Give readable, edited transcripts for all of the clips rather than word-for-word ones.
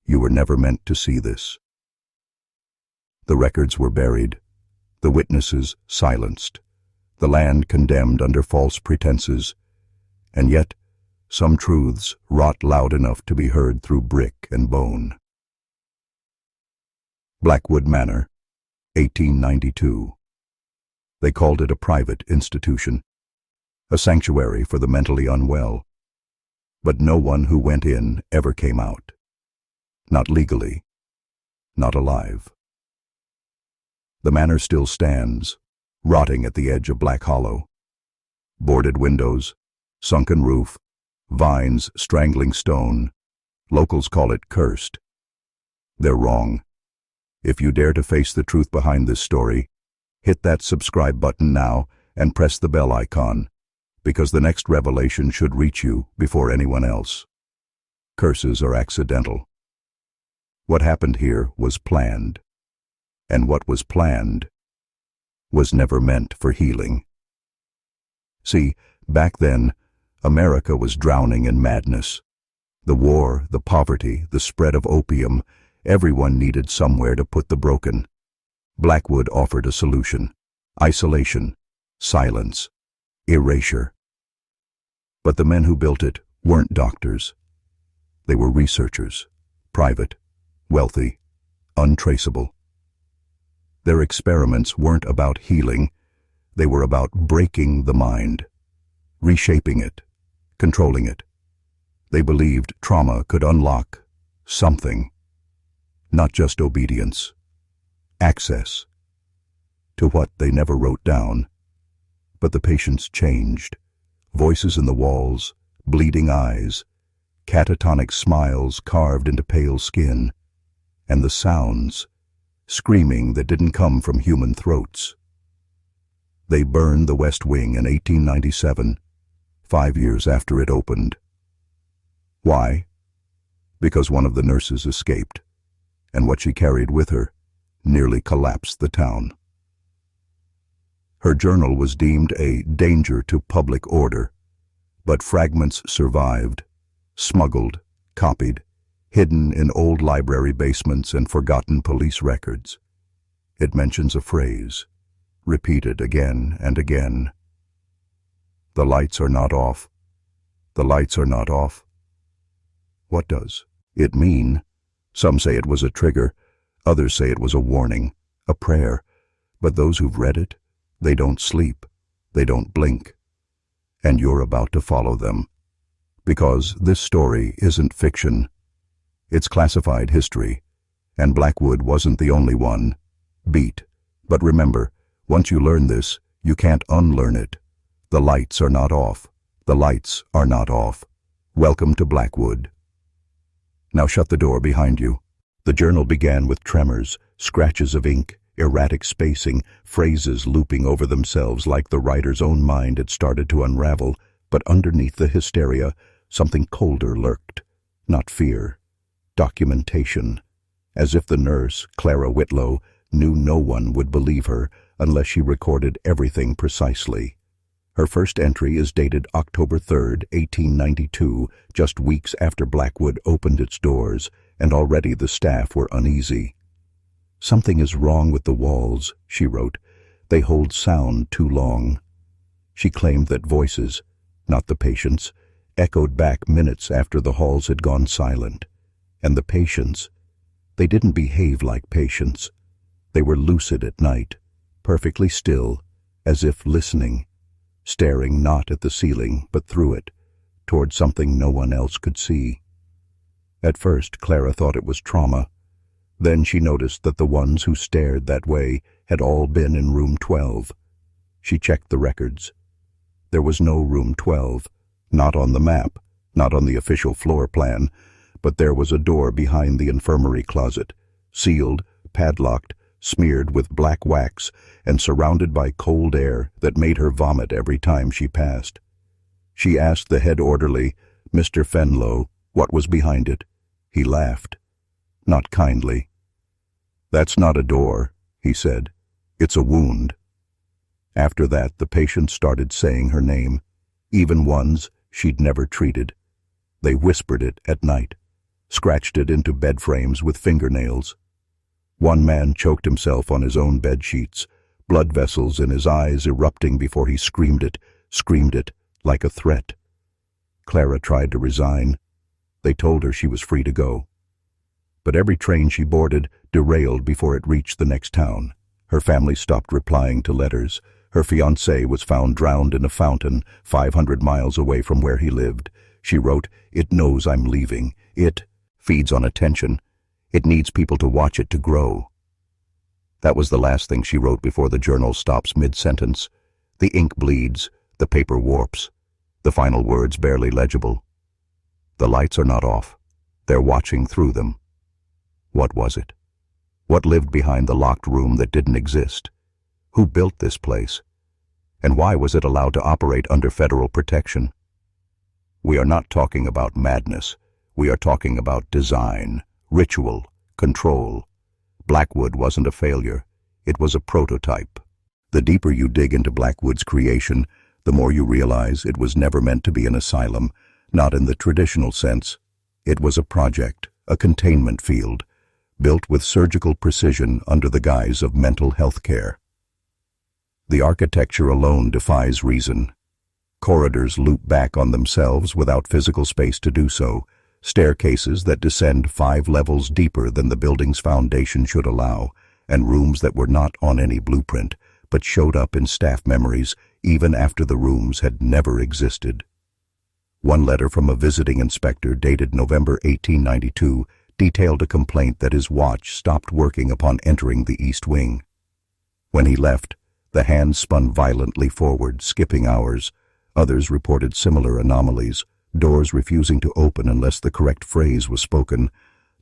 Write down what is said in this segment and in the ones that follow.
You were never meant to see this. The records were buried, the witnesses silenced, the land condemned under false pretenses, and yet some truths wrought loud enough to be heard through brick and bone. Blackwood Manor, 1892. They called it a private institution, a sanctuary for the mentally unwell. But no one who went in ever came out. Not legally, not alive. The manor still stands, rotting at the edge of Black Hollow. Boarded windows, sunken roof, vines strangling stone. Locals call it cursed. They're wrong. If you dare to face the truth behind this story, hit that subscribe button now and press the bell icon, because the next revelation should reach you before anyone else. Curses are accidental. What happened here was planned, and what was planned was never meant for healing. See, back then, America was drowning in madness. The war, the poverty, the spread of opium, everyone needed somewhere to put the broken. Blackwood offered a solution: isolation, silence, erasure. But the men who built it weren't doctors. They were researchers, private, wealthy, untraceable. Their experiments weren't about healing, they were about breaking the mind, reshaping it, controlling it. They believed trauma could unlock something, not just obedience, access to what they never wrote down. But the patients changed. Voices in the walls, bleeding eyes, catatonic smiles carved into pale skin, and the sounds, screaming that didn't come from human throats. They burned the West Wing in 1897, 5 years after it opened. Why? Because one of the nurses escaped, and what she carried with her nearly collapsed the town. Her journal was deemed a danger to public order, but fragments survived, smuggled, copied, hidden in old library basements and forgotten police records. It mentions a phrase, repeated again and again. The lights are not off. The lights are not off. What does it mean? Some say it was a trigger, others say it was a warning, a prayer, but those who've read it, they don't sleep, they don't blink. And you're about to follow them. Because this story isn't fiction. It's classified history, and Blackwood wasn't the only one. Beat. But remember, once you learn this, you can't unlearn it. The lights are not off. The lights are not off. Welcome to Blackwood. Now shut the door behind you. The journal began with tremors, scratches of ink, erratic spacing, phrases looping over themselves like the writer's own mind had started to unravel, but underneath the hysteria, something colder lurked. Not fear. Documentation. As if the nurse, Clara Whitlow, knew no one would believe her unless she recorded everything precisely. Her first entry is dated October 3rd, 1892, just weeks after Blackwood opened its doors, and already the staff were uneasy. "Something is wrong with the walls," she wrote. "They hold sound too long." She claimed that voices, not the patients, echoed back minutes after the halls had gone silent. And the patients, they didn't behave like patients. They were lucid at night, perfectly still, as if listening, staring not at the ceiling but through it, toward something no one else could see. At first, Clara thought it was trauma. Then she noticed that the ones who stared that way had all been in room 12. She checked the records. There was no room 12, not on the map, not on the official floor plan, but there was a door behind the infirmary closet, sealed, padlocked, smeared with black wax, and surrounded by cold air that made her vomit every time she passed. She asked the head orderly, Mr. Fenlow, what was behind it. He laughed, not kindly. "That's not a door," he said. "It's a wound." After that, the patients started saying her name, even ones she'd never treated. They whispered it at night, scratched it into bed frames with fingernails. One man choked himself on his own bed sheets, blood vessels in his eyes erupting before he screamed it like a threat. Clara tried to resign. They told her she was free to go. But every train she boarded derailed before it reached the next town. Her family stopped replying to letters. Her fiancé was found drowned in a fountain 500 miles away from where he lived. She wrote, "It knows I'm leaving. It feeds on attention. It needs people to watch it to grow." That was the last thing she wrote before the journal stops mid-sentence. The ink bleeds, the paper warps, the final words barely legible. The lights are not off. They're watching through them. What was it? What lived behind the locked room that didn't exist? Who built this place? And why was it allowed to operate under federal protection? We are not talking about madness. We are talking about design, ritual, control. Blackwood wasn't a failure. It was a prototype. The deeper you dig into Blackwood's creation, the more you realize it was never meant to be an asylum, not in the traditional sense. It was a project, a containment field, built with surgical precision under the guise of mental health care. The architecture alone defies reason. Corridors loop back on themselves without physical space to do so, staircases that descend 5 levels deeper than the building's foundation should allow, and rooms that were not on any blueprint, but showed up in staff memories even after the rooms had never existed. One letter from a visiting inspector dated November 1892 detailed a complaint that his watch stopped working upon entering the East Wing. When he left, the hands spun violently forward, skipping hours. Others reported similar anomalies, doors refusing to open unless the correct phrase was spoken.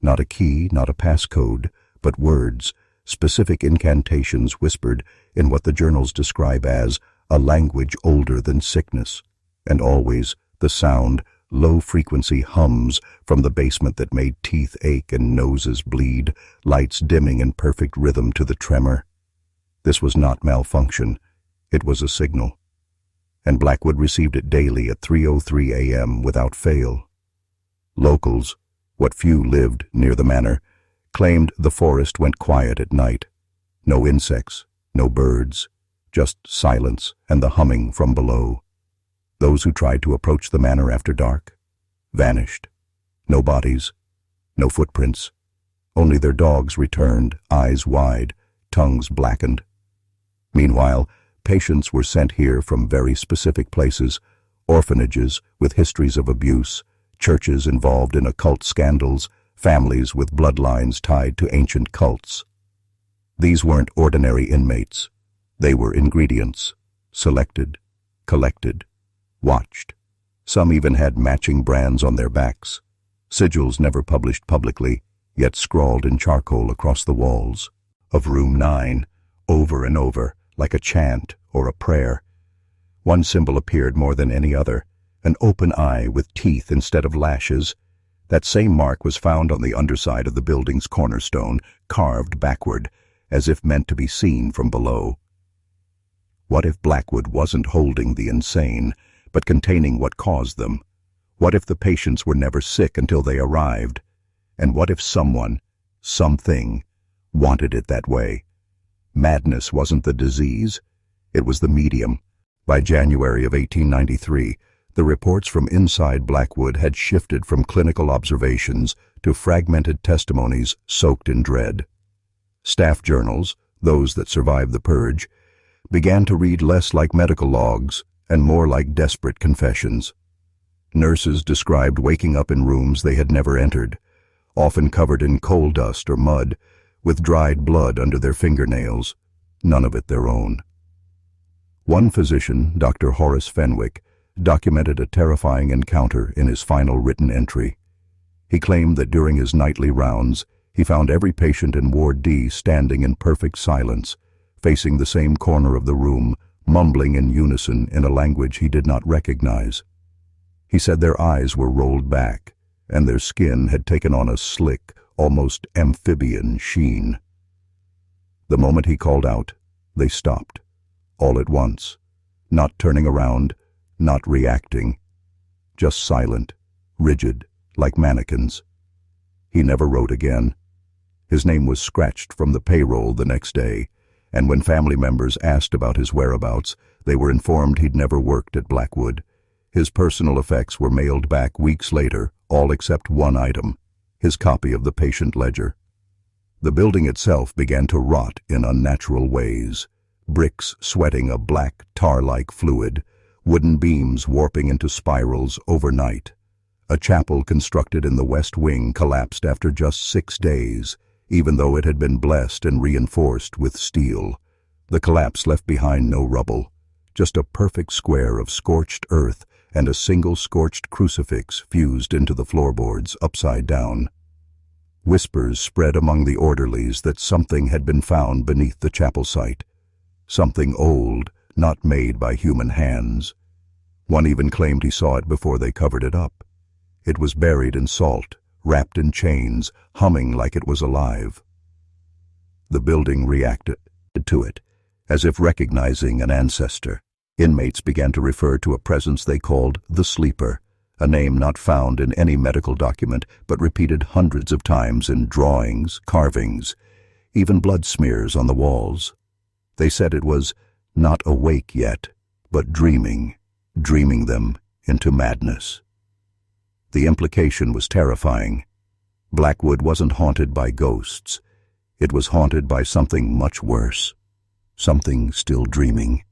Not a key, not a passcode, but words, specific incantations whispered in what the journals describe as a language older than sickness. And always the sound, low-frequency hums from the basement that made teeth ache and noses bleed, lights dimming in perfect rhythm to the tremor. This was not malfunction. It was a signal. And Blackwood received it daily at 3:03 a.m. without fail. Locals, what few lived near the manor, claimed the forest went quiet at night. No insects, no birds, just silence and the humming from below. Those who tried to approach the manor after dark vanished. No bodies, no footprints. Only their dogs returned, eyes wide, tongues blackened. Meanwhile, patients were sent here from very specific places, orphanages with histories of abuse, churches involved in occult scandals, families with bloodlines tied to ancient cults. These weren't ordinary inmates. They were ingredients, selected, collected, watched. Some even had matching brands on their backs, sigils never published publicly, yet scrawled in charcoal across the walls of room 9, over and over, like a chant or a prayer. One symbol appeared more than any other, an open eye with teeth instead of lashes. That same mark was found on the underside of the building's cornerstone, carved backward, as if meant to be seen from below. What if Blackwood wasn't holding the insane, but containing what caused them? What if the patients were never sick until they arrived? And what if someone, something, wanted it that way? Madness wasn't the disease, it was the medium. By January of 1893, the reports from inside Blackwood had shifted from clinical observations to fragmented testimonies soaked in dread. Staff journals, those that survived the purge, began to read less like medical logs and more like desperate confessions. Nurses described waking up in rooms they had never entered, often covered in coal dust or mud, with dried blood under their fingernails, none of it their own. One physician, Dr. Horace Fenwick, documented a terrifying encounter in his final written entry. He claimed that during his nightly rounds, he found every patient in Ward D standing in perfect silence, facing the same corner of the room, mumbling in unison in a language he did not recognize. He said their eyes were rolled back, and their skin had taken on a slick, almost amphibian sheen. The moment he called out, they stopped, all at once, not turning around, not reacting, just silent, rigid, like mannequins. He never wrote again. His name was scratched from the payroll the next day, and when family members asked about his whereabouts, they were informed he'd never worked at Blackwood. His personal effects were mailed back weeks later, all except one item, his copy of the patient ledger. The building itself began to rot in unnatural ways, bricks sweating a black, tar-like fluid, wooden beams warping into spirals overnight. A chapel constructed in the west wing collapsed after just 6 days, even though it had been blessed and reinforced with steel. The collapse left behind no rubble, just a perfect square of scorched earth and a single scorched crucifix fused into the floorboards upside down. Whispers spread among the orderlies that something had been found beneath the chapel site, something old, not made by human hands. One even claimed he saw it before they covered it up. It was buried in salt, wrapped in chains, humming like it was alive. The building reacted to it, as if recognizing an ancestor. Inmates began to refer to a presence they called the Sleeper, a name not found in any medical document but repeated hundreds of times in drawings, carvings, even blood smears on the walls. They said it was not awake yet, but dreaming them into madness. The implication was terrifying. Blackwood wasn't haunted by ghosts. It was haunted by something much worse. Something still dreaming.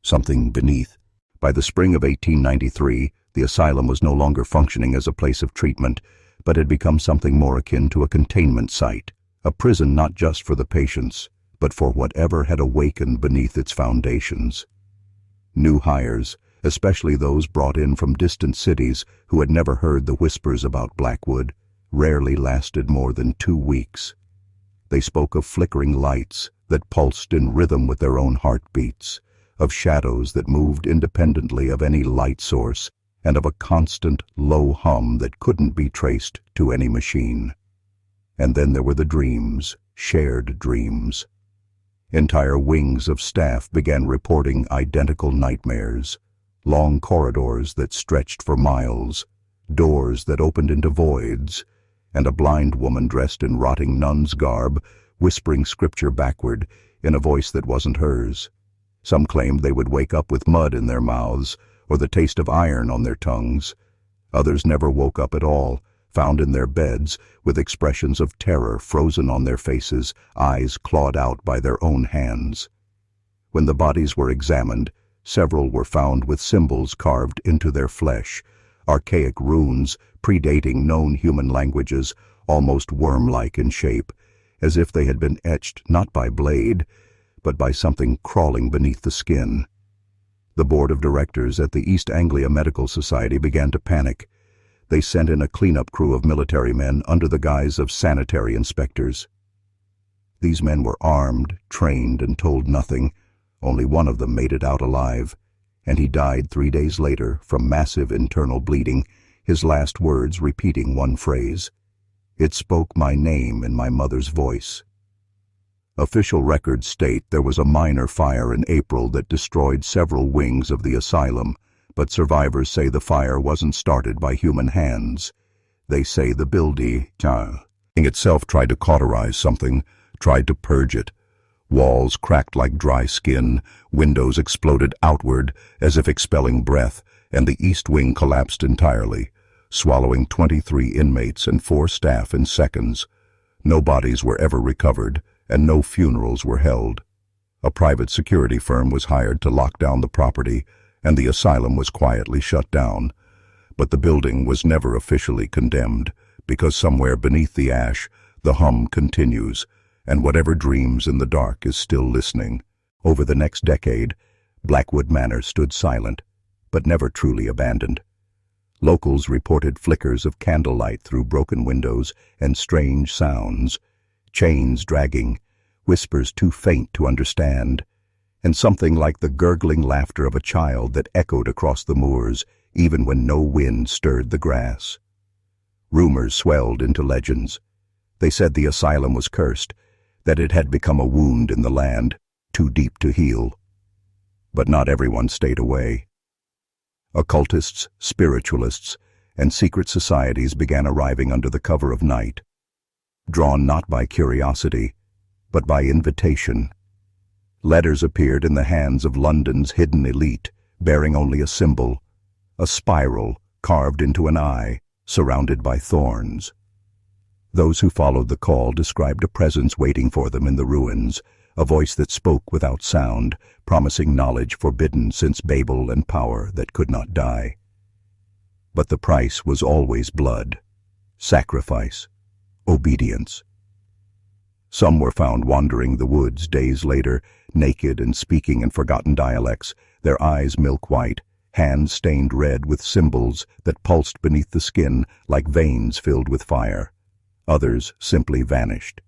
Something beneath. By the spring of 1893, the asylum was no longer functioning as a place of treatment, but had become something more akin to a containment site, a prison not just for the patients, but for whatever had awakened beneath its foundations. New hires, especially those brought in from distant cities who had never heard the whispers about Blackwood, rarely lasted more than 2 weeks. They spoke of flickering lights that pulsed in rhythm with their own heartbeats, of shadows that moved independently of any light source, and of a constant, low hum that couldn't be traced to any machine. And then there were the dreams, shared dreams. Entire wings of staff began reporting identical nightmares, long corridors that stretched for miles, doors that opened into voids, and a blind woman dressed in rotting nun's garb, whispering scripture backward in a voice that wasn't hers. Some claimed they would wake up with mud in their mouths or the taste of iron on their tongues. Others never woke up at all, found in their beds with expressions of terror frozen on their faces, eyes clawed out by their own hands. When the bodies were examined, several were found with symbols carved into their flesh, archaic runes predating known human languages, almost worm-like in shape, as if they had been etched not by blade, but by something crawling beneath the skin. The board of directors at the East Anglia Medical Society began to panic. They sent in a cleanup crew of military men under the guise of sanitary inspectors. These men were armed, trained, and told nothing. Only one of them made it out alive, and he died 3 days later from massive internal bleeding, his last words repeating one phrase. It spoke my name in my mother's voice. Official records state there was a minor fire in April that destroyed several wings of the asylum, but survivors say the fire wasn't started by human hands. They say the building itself tried to cauterize something, tried to purge it. Walls cracked like dry skin, windows exploded outward as if expelling breath, and the east wing collapsed entirely, swallowing 23 inmates and 4 staff in seconds. No bodies were ever recovered, and no funerals were held. A private security firm was hired to lock down the property, and the asylum was quietly shut down. But the building was never officially condemned, because somewhere beneath the ash, the hum continues, and whatever dreams in the dark is still listening. Over the next decade, Blackwood Manor stood silent, but never truly abandoned. Locals reported flickers of candlelight through broken windows and strange sounds, chains dragging, whispers too faint to understand, and something like the gurgling laughter of a child that echoed across the moors even when no wind stirred the grass. Rumors swelled into legends. They said the asylum was cursed, that it had become a wound in the land, too deep to heal. But not everyone stayed away. Occultists, spiritualists, and secret societies began arriving under the cover of night. drawn not by curiosity, but by invitation. Letters appeared in the hands of London's hidden elite, bearing only a symbol, a spiral carved into an eye, surrounded by thorns. Those who followed the call described a presence waiting for them in the ruins, a voice that spoke without sound, promising knowledge forbidden since Babel and power that could not die. But the price was always blood, sacrifice, obedience. Some were found wandering the woods days later, naked and speaking in forgotten dialects, their eyes milk-white, hands stained red with symbols that pulsed beneath the skin like veins filled with fire. Others simply vanished.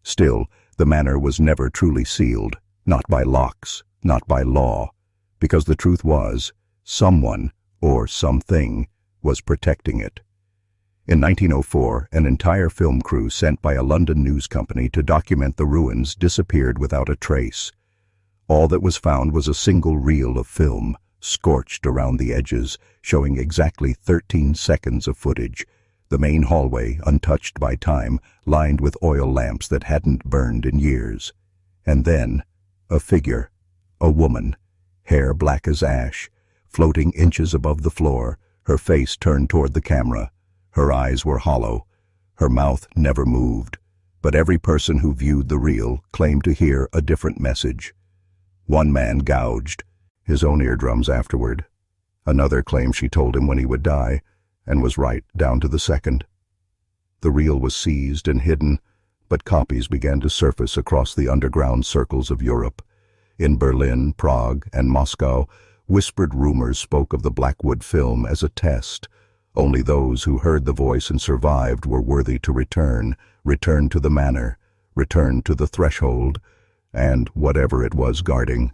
Still, the manor was never truly sealed, not by locks, not by law, because the truth was, someone, or something, was protecting it. In 1904, an entire film crew sent by a London news company to document the ruins disappeared without a trace. All that was found was a single reel of film, scorched around the edges, showing exactly 13 seconds of footage. The main hallway, untouched by time, lined with oil lamps that hadn't burned in years. And then, a figure, a woman, hair black as ash, floating inches above the floor, her face turned toward the camera. Her eyes were hollow. Her mouth never moved. But every person who viewed the reel claimed to hear a different message. One man gouged his own eardrums afterward. Another claimed she told him when he would die, and was right down to the second. The reel was seized and hidden, but copies began to surface across the underground circles of Europe. In Berlin, Prague, and Moscow, whispered rumors spoke of the Blackwood film as a test. Only those who heard the voice and survived were worthy to return to the manor, return to the threshold, and whatever it was guarding.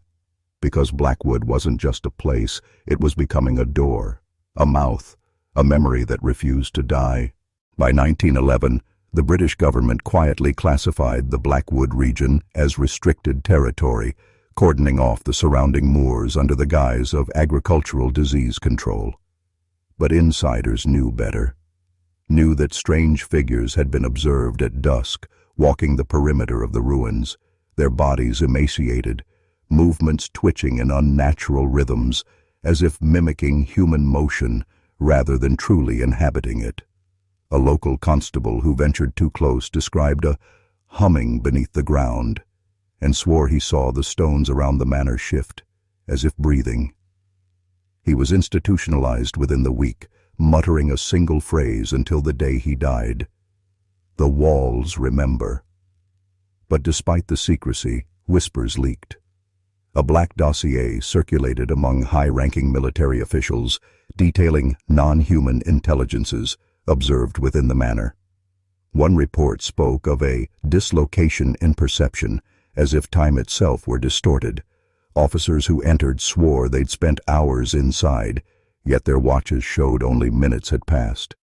Because Blackwood wasn't just a place, it was becoming a door, a mouth, a memory that refused to die. By 1911, the British government quietly classified the Blackwood region as restricted territory, cordoning off the surrounding moors under the guise of agricultural disease control. But insiders knew better, knew that strange figures had been observed at dusk, walking the perimeter of the ruins, their bodies emaciated, movements twitching in unnatural rhythms, as if mimicking human motion rather than truly inhabiting it. A local constable who ventured too close described a humming beneath the ground, and swore he saw the stones around the manor shift, as if breathing. He was institutionalized within the week, muttering a single phrase until the day he died. The walls remember. But despite the secrecy, whispers leaked. A black dossier circulated among high-ranking military officials, detailing non-human intelligences observed within the manor. One report spoke of a dislocation in perception, as if time itself were distorted. Officers who entered swore they'd spent hours inside, yet their watches showed only minutes had passed.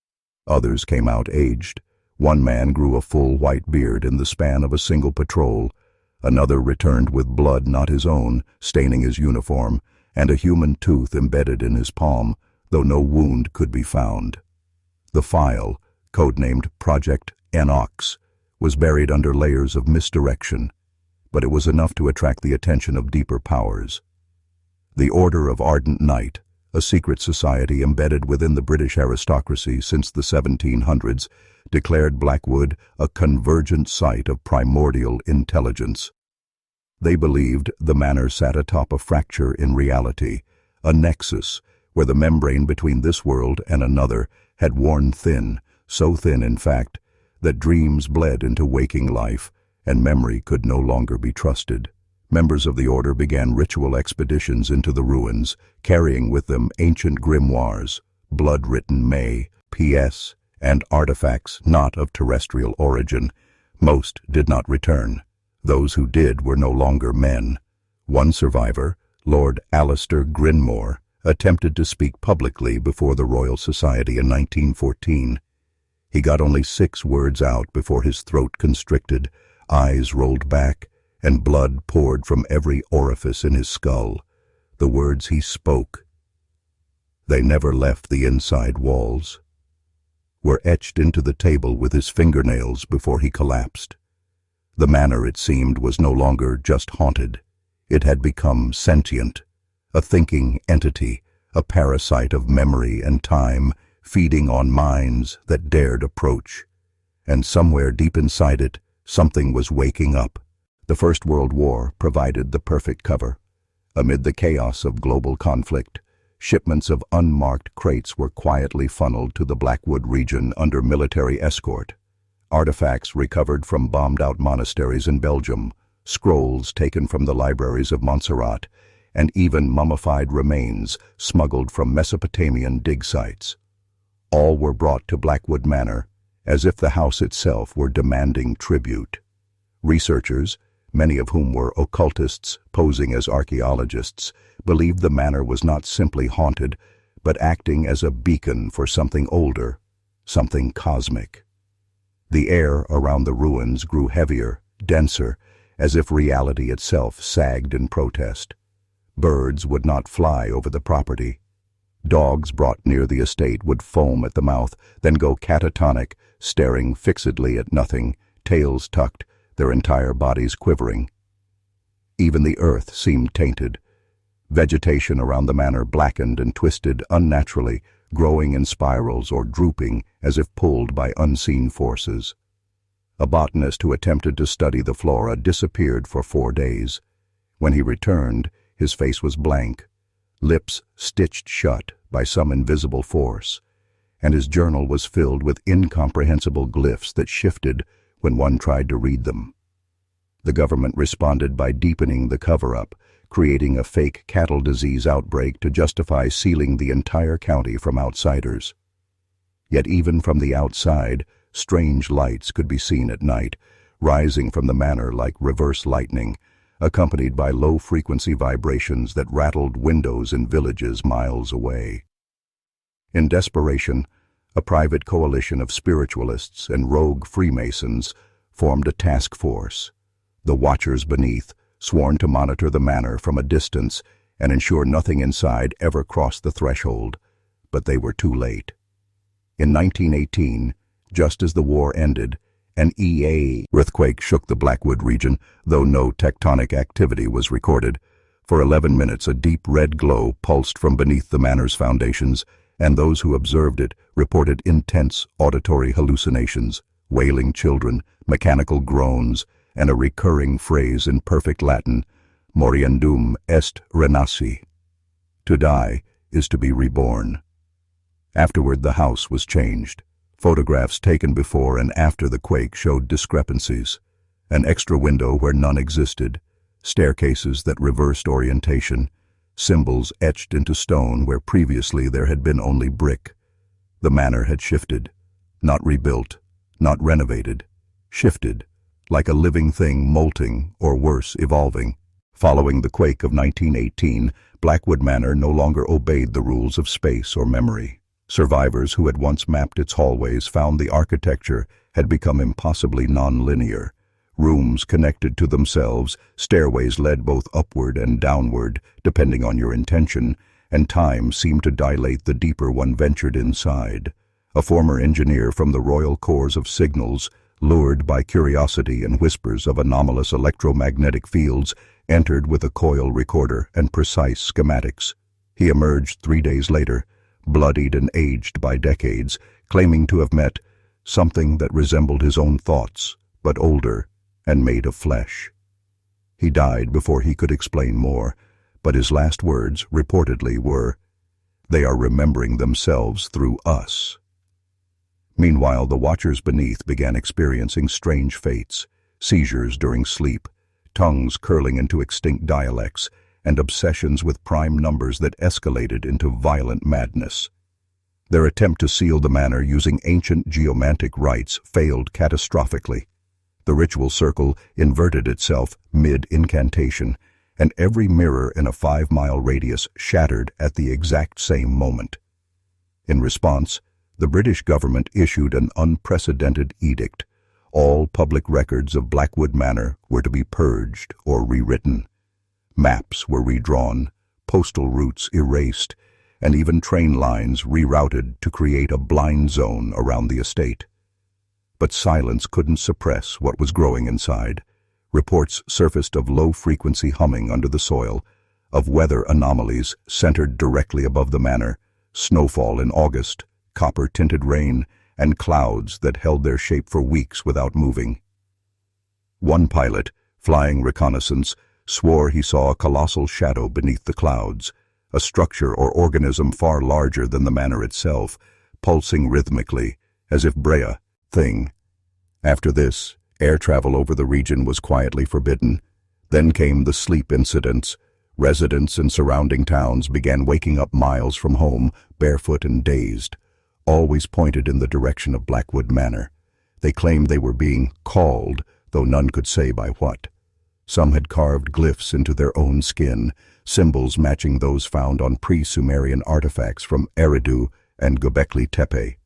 Others came out aged. One man grew a full white beard in the span of a single patrol. Another returned with blood not his own, staining his uniform, and a human tooth embedded in his palm, though no wound could be found. The file, codenamed Project Enox, was buried under layers of misdirection, but it was enough to attract the attention of deeper powers. The Order of Ardent Night, a secret society embedded within the British aristocracy since the 1700s, declared Blackwood a convergent site of primordial intelligence. They believed the manor sat atop a fracture in reality, a nexus where the membrane between this world and another had worn thin, so thin in fact, that dreams bled into waking life and memory could no longer be trusted. Members of the order began ritual expeditions into the ruins, carrying with them ancient grimoires, blood-written May, P.S., and artifacts not of terrestrial origin. Most did not return. Those who did were no longer men. One survivor, Lord Alistair Grinmore, attempted to speak publicly before the Royal Society in 1914. He got only 6 words out before his throat constricted, eyes rolled back, and blood poured from every orifice in his skull. The words he spoke, they never left the inside walls. were etched into the table with his fingernails before he collapsed. The manor, it seemed, was no longer just haunted. It had become sentient, a thinking entity, a parasite of memory and time, feeding on minds that dared approach. And somewhere deep inside it, something was waking up. The First World War provided the perfect cover. Amid the chaos of global conflict, shipments of unmarked crates were quietly funneled to the Blackwood region under military escort. Artifacts recovered from bombed-out monasteries in Belgium, scrolls taken from the libraries of Montserrat, and even mummified remains smuggled from Mesopotamian dig sites. All were brought to Blackwood Manor, as if the house itself were demanding tribute. Researchers, many of whom were occultists posing as archaeologists, believed the manor was not simply haunted, but acting as a beacon for something older, something cosmic. The air around the ruins grew heavier, denser, as if reality itself sagged in protest. Birds would not fly over the property. Dogs brought near the estate would foam at the mouth, then go catatonic, staring fixedly at nothing, tails tucked, their entire bodies quivering. Even the earth seemed tainted. Vegetation around the manor blackened and twisted unnaturally, growing in spirals or drooping as if pulled by unseen forces. A botanist who attempted to study the flora disappeared for 4 days. When he returned, his face was blank, lips stitched shut by some invisible force, and his journal was filled with incomprehensible glyphs that shifted when one tried to read them. The government responded by deepening the cover-up, creating a fake cattle disease outbreak to justify sealing the entire county from outsiders. Yet even from the outside, strange lights could be seen at night, rising from the manor like reverse lightning, accompanied by low-frequency vibrations that rattled windows in villages miles away. In desperation, a private coalition of spiritualists and rogue Freemasons formed a task force. The Watchers beneath, sworn to monitor the manor from a distance and ensure nothing inside ever crossed the threshold, but they were too late. In 1918, just as the war ended, an earthquake shook the Blackwood region, though no tectonic activity was recorded. For 11 minutes, a deep red glow pulsed from beneath the manor's foundations, and those who observed it reported intense auditory hallucinations, wailing children, mechanical groans, and a recurring phrase in perfect Latin, "Moriendum est renasci." To die is to be reborn. Afterward, the house was changed. Photographs taken before and after the quake showed discrepancies. An extra window where none existed, staircases that reversed orientation, symbols etched into stone where previously there had been only brick. The manor had shifted, not rebuilt, not renovated, shifted, like a living thing molting or worse, evolving. Following the quake of 1918, Blackwood Manor no longer obeyed the rules of space or memory. Survivors who had once mapped its hallways found the architecture had become impossibly non-linear. Rooms connected to themselves, stairways led both upward and downward, depending on your intention, and time seemed to dilate the deeper one ventured inside. A former engineer from the Royal Corps of Signals, lured by curiosity and whispers of anomalous electromagnetic fields, entered with a coil recorder and precise schematics. He emerged 3 days later, bloodied and aged by decades, claiming to have met something that resembled his own thoughts, but older and made of flesh. He died before he could explain more, but his last words, reportedly, were, "They are remembering themselves through us." Meanwhile, the Watchers beneath began experiencing strange fates, seizures during sleep, tongues curling into extinct dialects, and obsessions with prime numbers that escalated into violent madness. Their attempt to seal the manor using ancient geomantic rites failed catastrophically. The ritual circle inverted itself mid-incantation, and every mirror in a 5-mile radius shattered at the exact same moment. In response, the British government issued an unprecedented edict. All public records of Blackwood Manor were to be purged or rewritten. Maps were redrawn, postal routes erased, and even train lines rerouted to create a blind zone around the estate. But silence couldn't suppress what was growing inside. Reports surfaced of low-frequency humming under the soil, of weather anomalies centered directly above the manor, snowfall in August, copper-tinted rain, and clouds that held their shape for weeks without moving. One pilot, flying reconnaissance, swore he saw a colossal shadow beneath the clouds, a structure or organism far larger than the manor itself, pulsing rhythmically, as if Brea, thing. After this, air travel over the region was quietly forbidden. Then came the sleep incidents. Residents in surrounding towns began waking up miles from home, barefoot and dazed. Always pointed in the direction of Blackwood Manor. They claimed they were being called, though none could say by what. Some had carved glyphs into their own skin, symbols matching those found on pre-Sumerian artifacts from Eridu and Göbekli Tepe.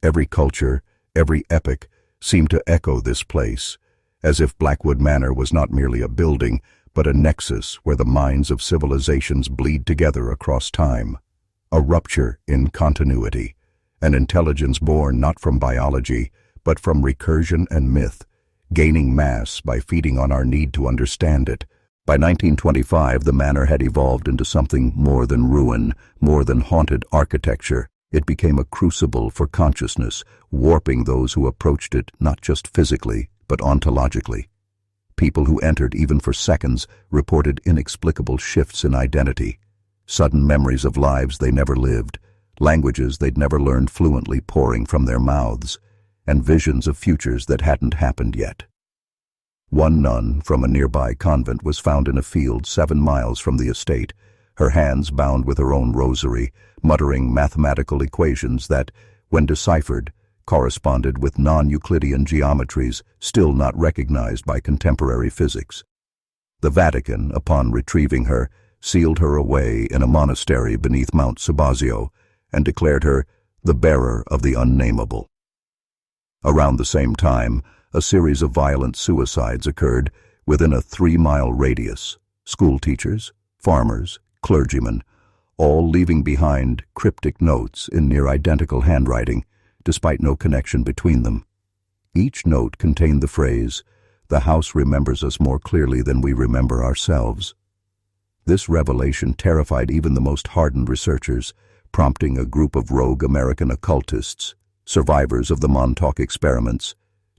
Every culture, every epoch, seemed to echo this place, as if Blackwood Manor was not merely a building, but a nexus where the minds of civilizations bleed together across time. A rupture in continuity, an intelligence born not from biology, but from recursion and myth, gaining mass by feeding on our need to understand it. By 1925, the manor had evolved into something more than ruin, more than haunted architecture. It became a crucible for consciousness, warping those who approached it not just physically, but ontologically. People who entered even for seconds reported inexplicable shifts in identity, sudden memories of lives they never lived, languages they'd never learned fluently pouring from their mouths, and visions of futures that hadn't happened yet. One nun from a nearby convent was found in a field 7 miles from the estate, her hands bound with her own rosary, muttering mathematical equations that, when deciphered, corresponded with non-Euclidean geometries still not recognized by contemporary physics. The Vatican, upon retrieving her, sealed her away in a monastery beneath Mount Subasio and declared her the bearer of the unnameable. Around the same time, a series of violent suicides occurred within a 3-mile radius. School teachers, farmers, clergymen, all leaving behind cryptic notes in near-identical handwriting, despite no connection between them. Each note contained the phrase, "The house remembers us more clearly than we remember ourselves." This revelation terrified even the most hardened researchers, prompting a group of rogue American occultists, survivors of the Montauk experiments,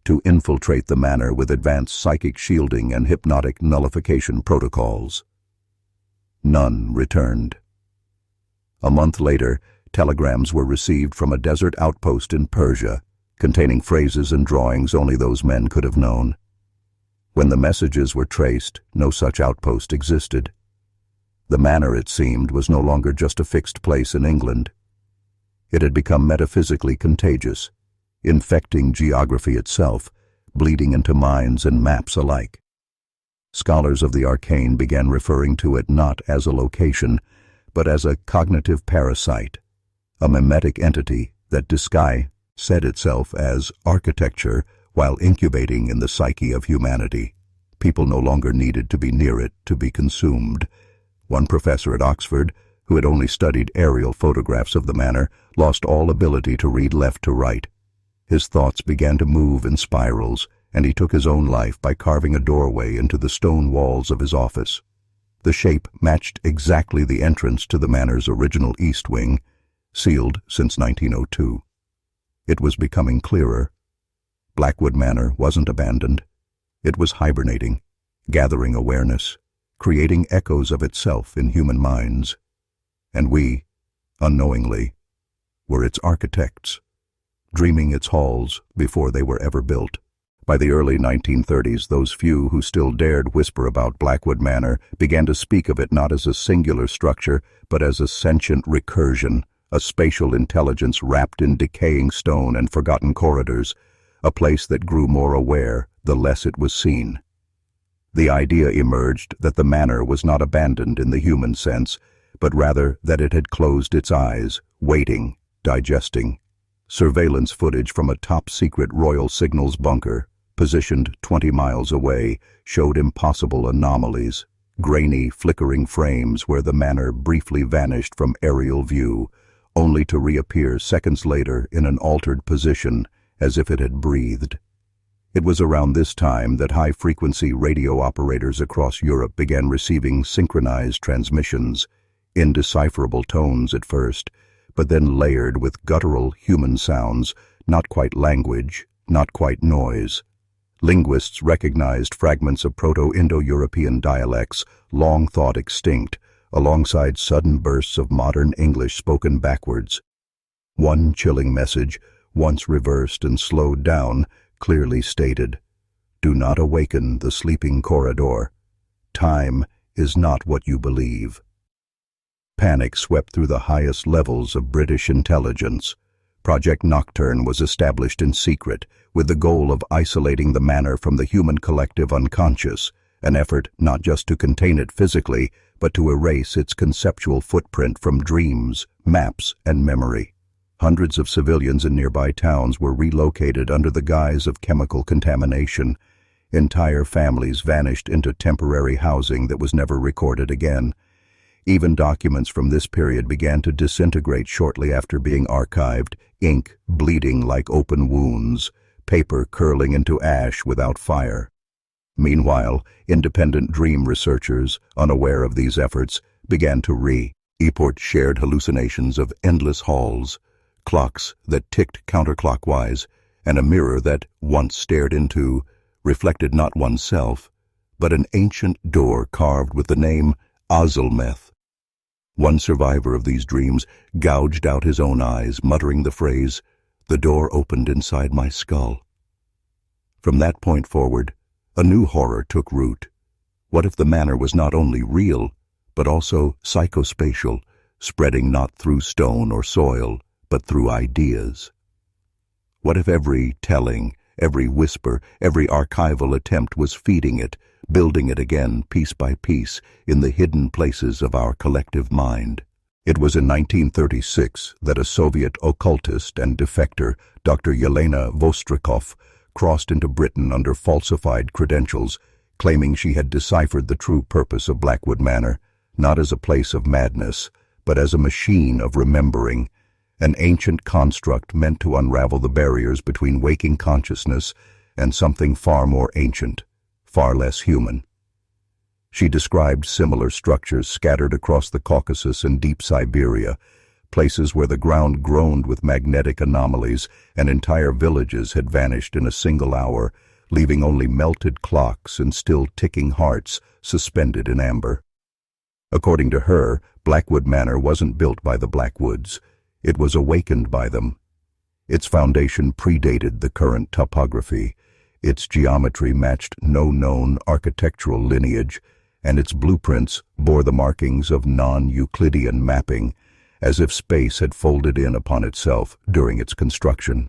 to infiltrate the manor with advanced psychic shielding and hypnotic nullification protocols. None returned. A month later, telegrams were received from a desert outpost in Persia, containing phrases and drawings only those men could have known. When the messages were traced, no such outpost existed. The manor, it seemed, was no longer just a fixed place in England. It had become metaphysically contagious, infecting geography itself, bleeding into minds and maps alike. Scholars of the arcane began referring to it not as a location, but as a cognitive parasite, a mimetic entity that said itself as architecture while incubating in the psyche of humanity. People no longer needed to be near it to be consumed. One professor at Oxford, who had only studied aerial photographs of the manor, lost all ability to read left to right. His thoughts began to move in spirals, and he took his own life by carving a doorway into the stone walls of his office. The shape matched exactly the entrance to the manor's original east wing, sealed since 1902. It was becoming clearer. Blackwood Manor wasn't abandoned. It was hibernating, gathering awareness, creating echoes of itself in human minds. And we, unknowingly, were its architects, dreaming its halls before they were ever built. By the early 1930s, those few who still dared whisper about Blackwood Manor began to speak of it not as a singular structure, but as a sentient recursion, a spatial intelligence wrapped in decaying stone and forgotten corridors, a place that grew more aware the less it was seen. The idea emerged that the manor was not abandoned in the human sense, but rather that it had closed its eyes, waiting, digesting. Surveillance footage from a top-secret Royal Signals bunker, positioned 20 miles away, showed impossible anomalies, grainy, flickering frames where the manor briefly vanished from aerial view, only to reappear seconds later in an altered position, as if it had breathed. It was around this time that high-frequency radio operators across Europe began receiving synchronized transmissions, indecipherable tones at first, but then layered with guttural human sounds, not quite language, not quite noise. Linguists recognized fragments of Proto-Indo-European dialects long thought extinct, alongside sudden bursts of modern English spoken backwards. One chilling message, once reversed and slowed down, clearly stated, "Do not awaken the sleeping corridor. Time is not what you believe." Panic swept through the highest levels of British intelligence. Project Nocturne was established in secret, with the goal of isolating the manor from the human collective unconscious, an effort not just to contain it physically, but to erase its conceptual footprint from dreams, maps, and memory. Hundreds of civilians in nearby towns were relocated under the guise of chemical contamination. Entire families vanished into temporary housing that was never recorded again. Even documents from this period began to disintegrate shortly after being archived, ink bleeding like open wounds, paper curling into ash without fire. Meanwhile, independent dream researchers, unaware of these efforts, began to report shared hallucinations of endless halls, clocks that ticked counterclockwise, and a mirror that, once stared into, reflected not oneself, but an ancient door carved with the name Asylum. One survivor of these dreams gouged out his own eyes, muttering the phrase, "The door opened inside my skull." From that point forward, a new horror took root. What if the manor was not only real, but also psychospatial, spreading not through stone or soil, but through ideas? What if every telling, every whisper, every archival attempt was feeding it, building it again piece by piece in the hidden places of our collective mind? It was in 1936 that a Soviet occultist and defector, Dr. Yelena Vostrikov, crossed into Britain under falsified credentials, claiming she had deciphered the true purpose of Blackwood Manor, not as a place of madness, but as a machine of remembering, an ancient construct meant to unravel the barriers between waking consciousness and something far more ancient, far less human. She described similar structures scattered across the Caucasus and deep Siberia, places where the ground groaned with magnetic anomalies and entire villages had vanished in a single hour, leaving only melted clocks and still ticking hearts suspended in amber. According to her, Blackwood Manor wasn't built by the Blackwoods. It was awakened by them. Its foundation predated the current topography. Its geometry matched no known architectural lineage, and its blueprints bore the markings of non-Euclidean mapping, as if space had folded in upon itself during its construction.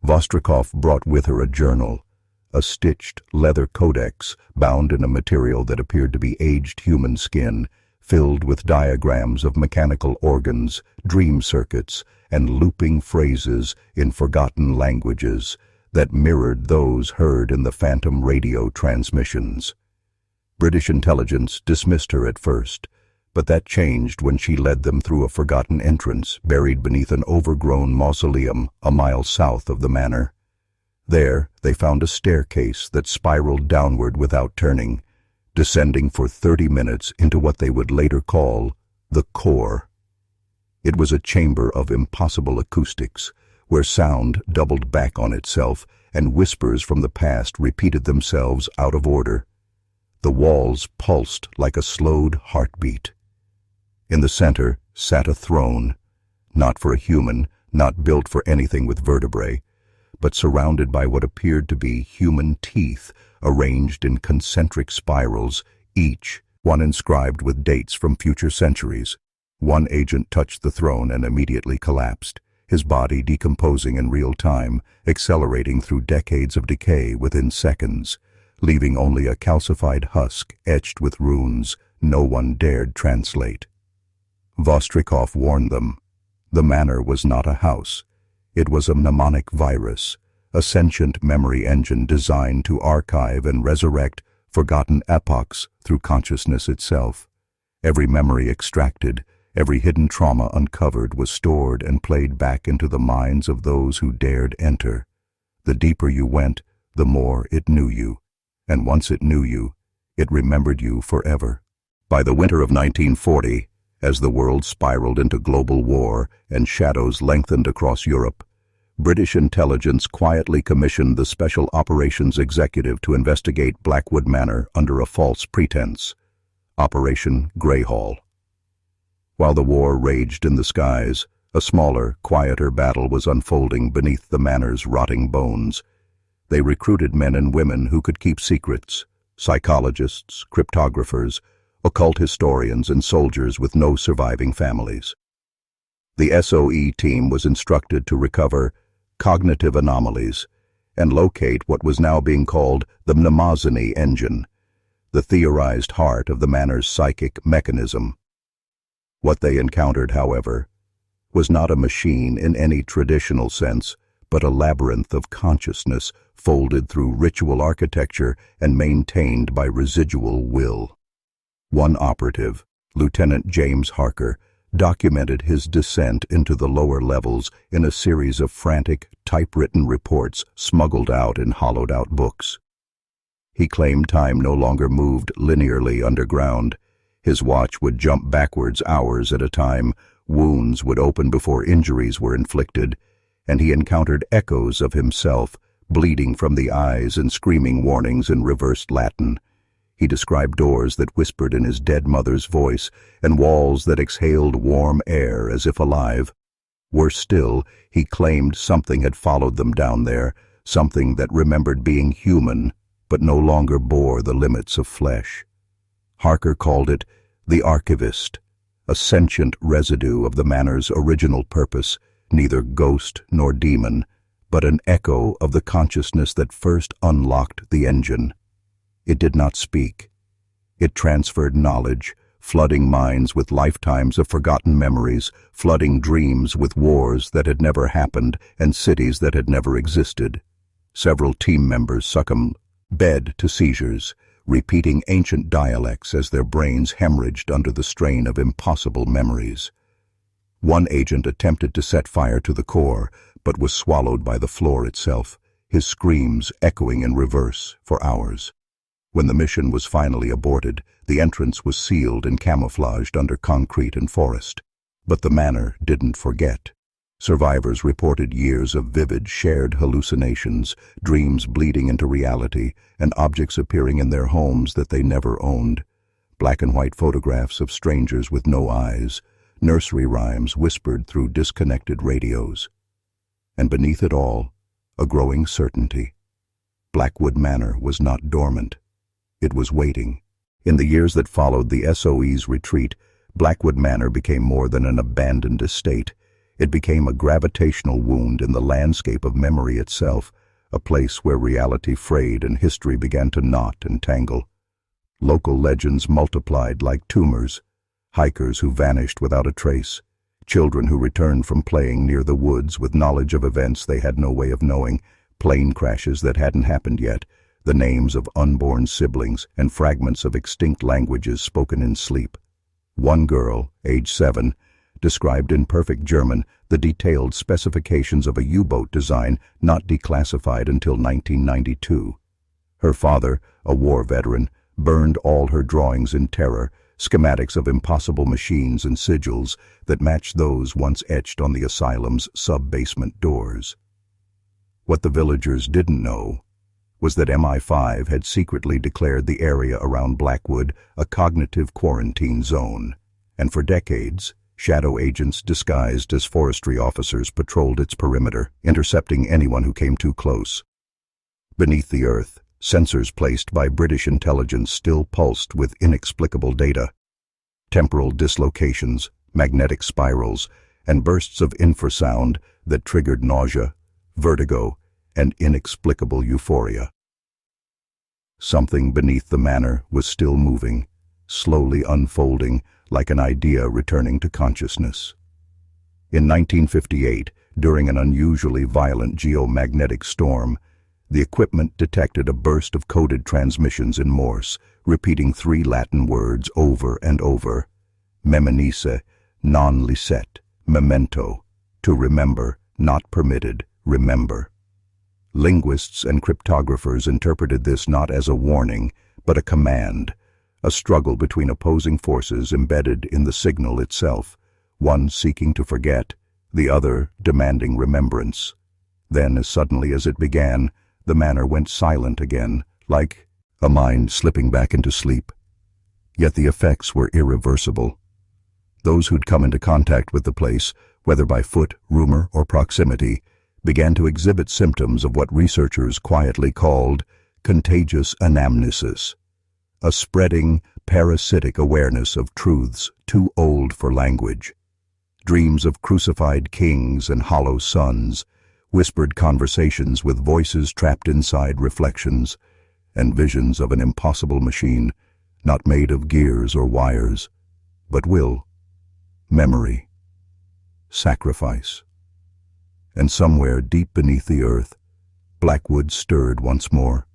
Vostrikov brought with her a journal, a stitched leather codex bound in a material that appeared to be aged human skin, filled with diagrams of mechanical organs, dream circuits, and looping phrases in forgotten languages that mirrored those heard in the phantom radio transmissions. British intelligence dismissed her at first, but that changed when she led them through a forgotten entrance buried beneath an overgrown mausoleum a mile south of the manor. There, they found a staircase that spiraled downward without turning, descending for 30 minutes into what they would later call the core. It was a chamber of impossible acoustics, where sound doubled back on itself and whispers from the past repeated themselves out of order. The walls pulsed like a slowed heartbeat. In the center sat a throne, not for a human, not built for anything with vertebrae, but surrounded by what appeared to be human teeth arranged in concentric spirals, each one inscribed with dates from future centuries. One agent touched the throne and immediately collapsed, his body decomposing in real time, accelerating through decades of decay within seconds, leaving only a calcified husk etched with runes no one dared translate. Vostrikov warned them. The manor was not a house. It was a mnemonic virus, a sentient memory engine designed to archive and resurrect forgotten epochs through consciousness itself. Every memory extracted, every hidden trauma uncovered was stored and played back into the minds of those who dared enter. The deeper you went, the more it knew you. And once it knew you, it remembered you forever. By the winter of 1940, as the world spiraled into global war and shadows lengthened across Europe, British intelligence quietly commissioned the Special Operations Executive to investigate Blackwood Manor under a false pretense, Operation Greyhall. While the war raged in the skies, a smaller, quieter battle was unfolding beneath the manor's rotting bones. They recruited men and women who could keep secrets, psychologists, cryptographers, occult historians, and soldiers with no surviving families. The SOE team was instructed to recover cognitive anomalies and locate what was now being called the mnemosyne engine, the theorized heart of the manor's psychic mechanism. What they encountered, however, was not a machine in any traditional sense, but a labyrinth of consciousness folded through ritual architecture and maintained by residual will. One operative, Lieutenant James Harker, documented his descent into the lower levels in a series of frantic, typewritten reports smuggled out in hollowed-out books. He claimed time no longer moved linearly underground. His watch would jump backwards hours at a time, wounds would open before injuries were inflicted, and he encountered echoes of himself, bleeding from the eyes and screaming warnings in reversed Latin. He described doors that whispered in his dead mother's voice and walls that exhaled warm air as if alive. Worse still, he claimed something had followed them down there, something that remembered being human, but no longer bore the limits of flesh. Harker called it the archivist, a sentient residue of the manor's original purpose, neither ghost nor demon, but an echo of the consciousness that first unlocked the engine. It did not speak. It transferred knowledge, flooding minds with lifetimes of forgotten memories, flooding dreams with wars that had never happened and cities that had never existed. Several team members succumbed to seizures, repeating ancient dialects as their brains hemorrhaged under the strain of impossible memories. One agent attempted to set fire to the core, but was swallowed by the floor itself, his screams echoing in reverse for hours. When the mission was finally aborted, the entrance was sealed and camouflaged under concrete and forest. But the manor didn't forget. Survivors reported years of vivid, shared hallucinations, dreams bleeding into reality, and objects appearing in their homes that they never owned. Black and white photographs of strangers with no eyes, nursery rhymes whispered through disconnected radios. And beneath it all, a growing certainty. Blackwood Manor was not dormant. It was waiting. In the years that followed the SOE's retreat, Blackwood Manor became more than an abandoned estate. It became a gravitational wound in the landscape of memory itself, a place where reality frayed and history began to knot and tangle. Local legends multiplied like tumors, hikers who vanished without a trace, children who returned from playing near the woods with knowledge of events they had no way of knowing, plane crashes that hadn't happened yet, the names of unborn siblings, and fragments of extinct languages spoken in sleep. One girl, age 7, described in perfect German the detailed specifications of a U-boat design not declassified until 1992. Her father, a war veteran, burned all her drawings in terror, schematics of impossible machines and sigils that matched those once etched on the asylum's sub-basement doors. What the villagers didn't know was that MI5 had secretly declared the area around Blackwood a cognitive quarantine zone, and for decades, shadow agents disguised as forestry officers patrolled its perimeter, intercepting anyone who came too close. Beneath the earth, sensors placed by British intelligence still pulsed with inexplicable data. Temporal dislocations, magnetic spirals, and bursts of infrasound that triggered nausea, vertigo, and inexplicable euphoria. Something beneath the manor was still moving, slowly unfolding like an idea returning to consciousness. In 1958, during an unusually violent geomagnetic storm, The equipment detected a burst of coded transmissions in Morse, repeating 3 Latin words over and over: meminisse, non licet, memento, to remember, not permitted, remember. Linguists and cryptographers interpreted this not as a warning, but a command, a struggle between opposing forces embedded in the signal itself, one seeking to forget, the other demanding remembrance. Then, as suddenly as it began, the manor went silent again, like a mind slipping back into sleep. Yet the effects were irreversible. Those who'd come into contact with the place, whether by foot, rumor, or proximity, began to exhibit symptoms of what researchers quietly called contagious anamnesis, a spreading, parasitic awareness of truths too old for language. Dreams of crucified kings and hollow suns, whispered conversations with voices trapped inside reflections, and visions of an impossible machine, not made of gears or wires, but will, memory, sacrifice. And somewhere deep beneath the earth, Blackwood stirred once more,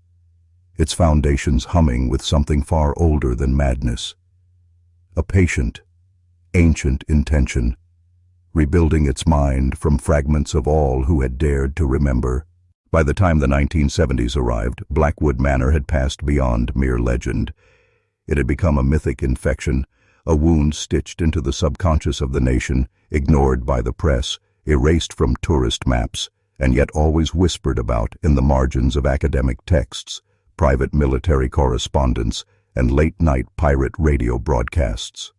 its foundations humming with something far older than madness. A patient, ancient intention, rebuilding its mind from fragments of all who had dared to remember. By the time the 1970s arrived, Blackwood Manor had passed beyond mere legend. It had become a mythic infection, a wound stitched into the subconscious of the nation, ignored by the press, erased from tourist maps, and yet always whispered about in the margins of academic texts, private military correspondence, and late-night pirate radio broadcasts.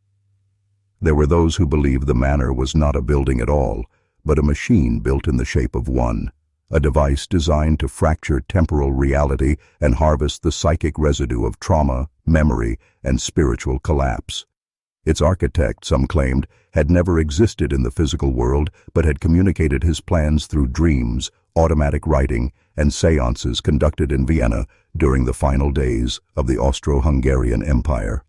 There were those who believed the manor was not a building at all, but a machine built in the shape of one, a device designed to fracture temporal reality and harvest the psychic residue of trauma, memory, and spiritual collapse. Its architect, some claimed, had never existed in the physical world, but had communicated his plans through dreams, automatic writing, and seances conducted in Vienna during the final days of the Austro-Hungarian Empire.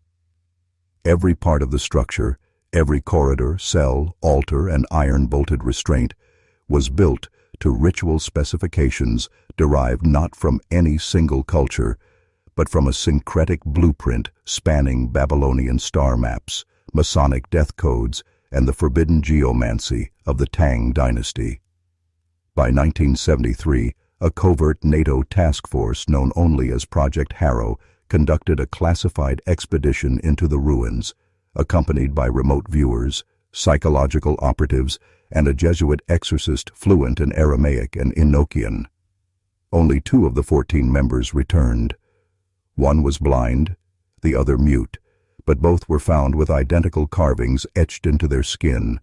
Every part of the structure, every corridor, cell, altar, and iron-bolted restraint was built to ritual specifications derived not from any single culture, but from a syncretic blueprint spanning Babylonian star maps, Masonic death codes, and the forbidden geomancy of the Tang dynasty. By 1973, a covert NATO task force known only as Project Harrow conducted a classified expedition into the ruins, accompanied by remote viewers, psychological operatives, and a Jesuit exorcist fluent in Aramaic and Enochian. Only 2 of the 14 members returned. One was blind, the other mute, but both were found with identical carvings etched into their skin,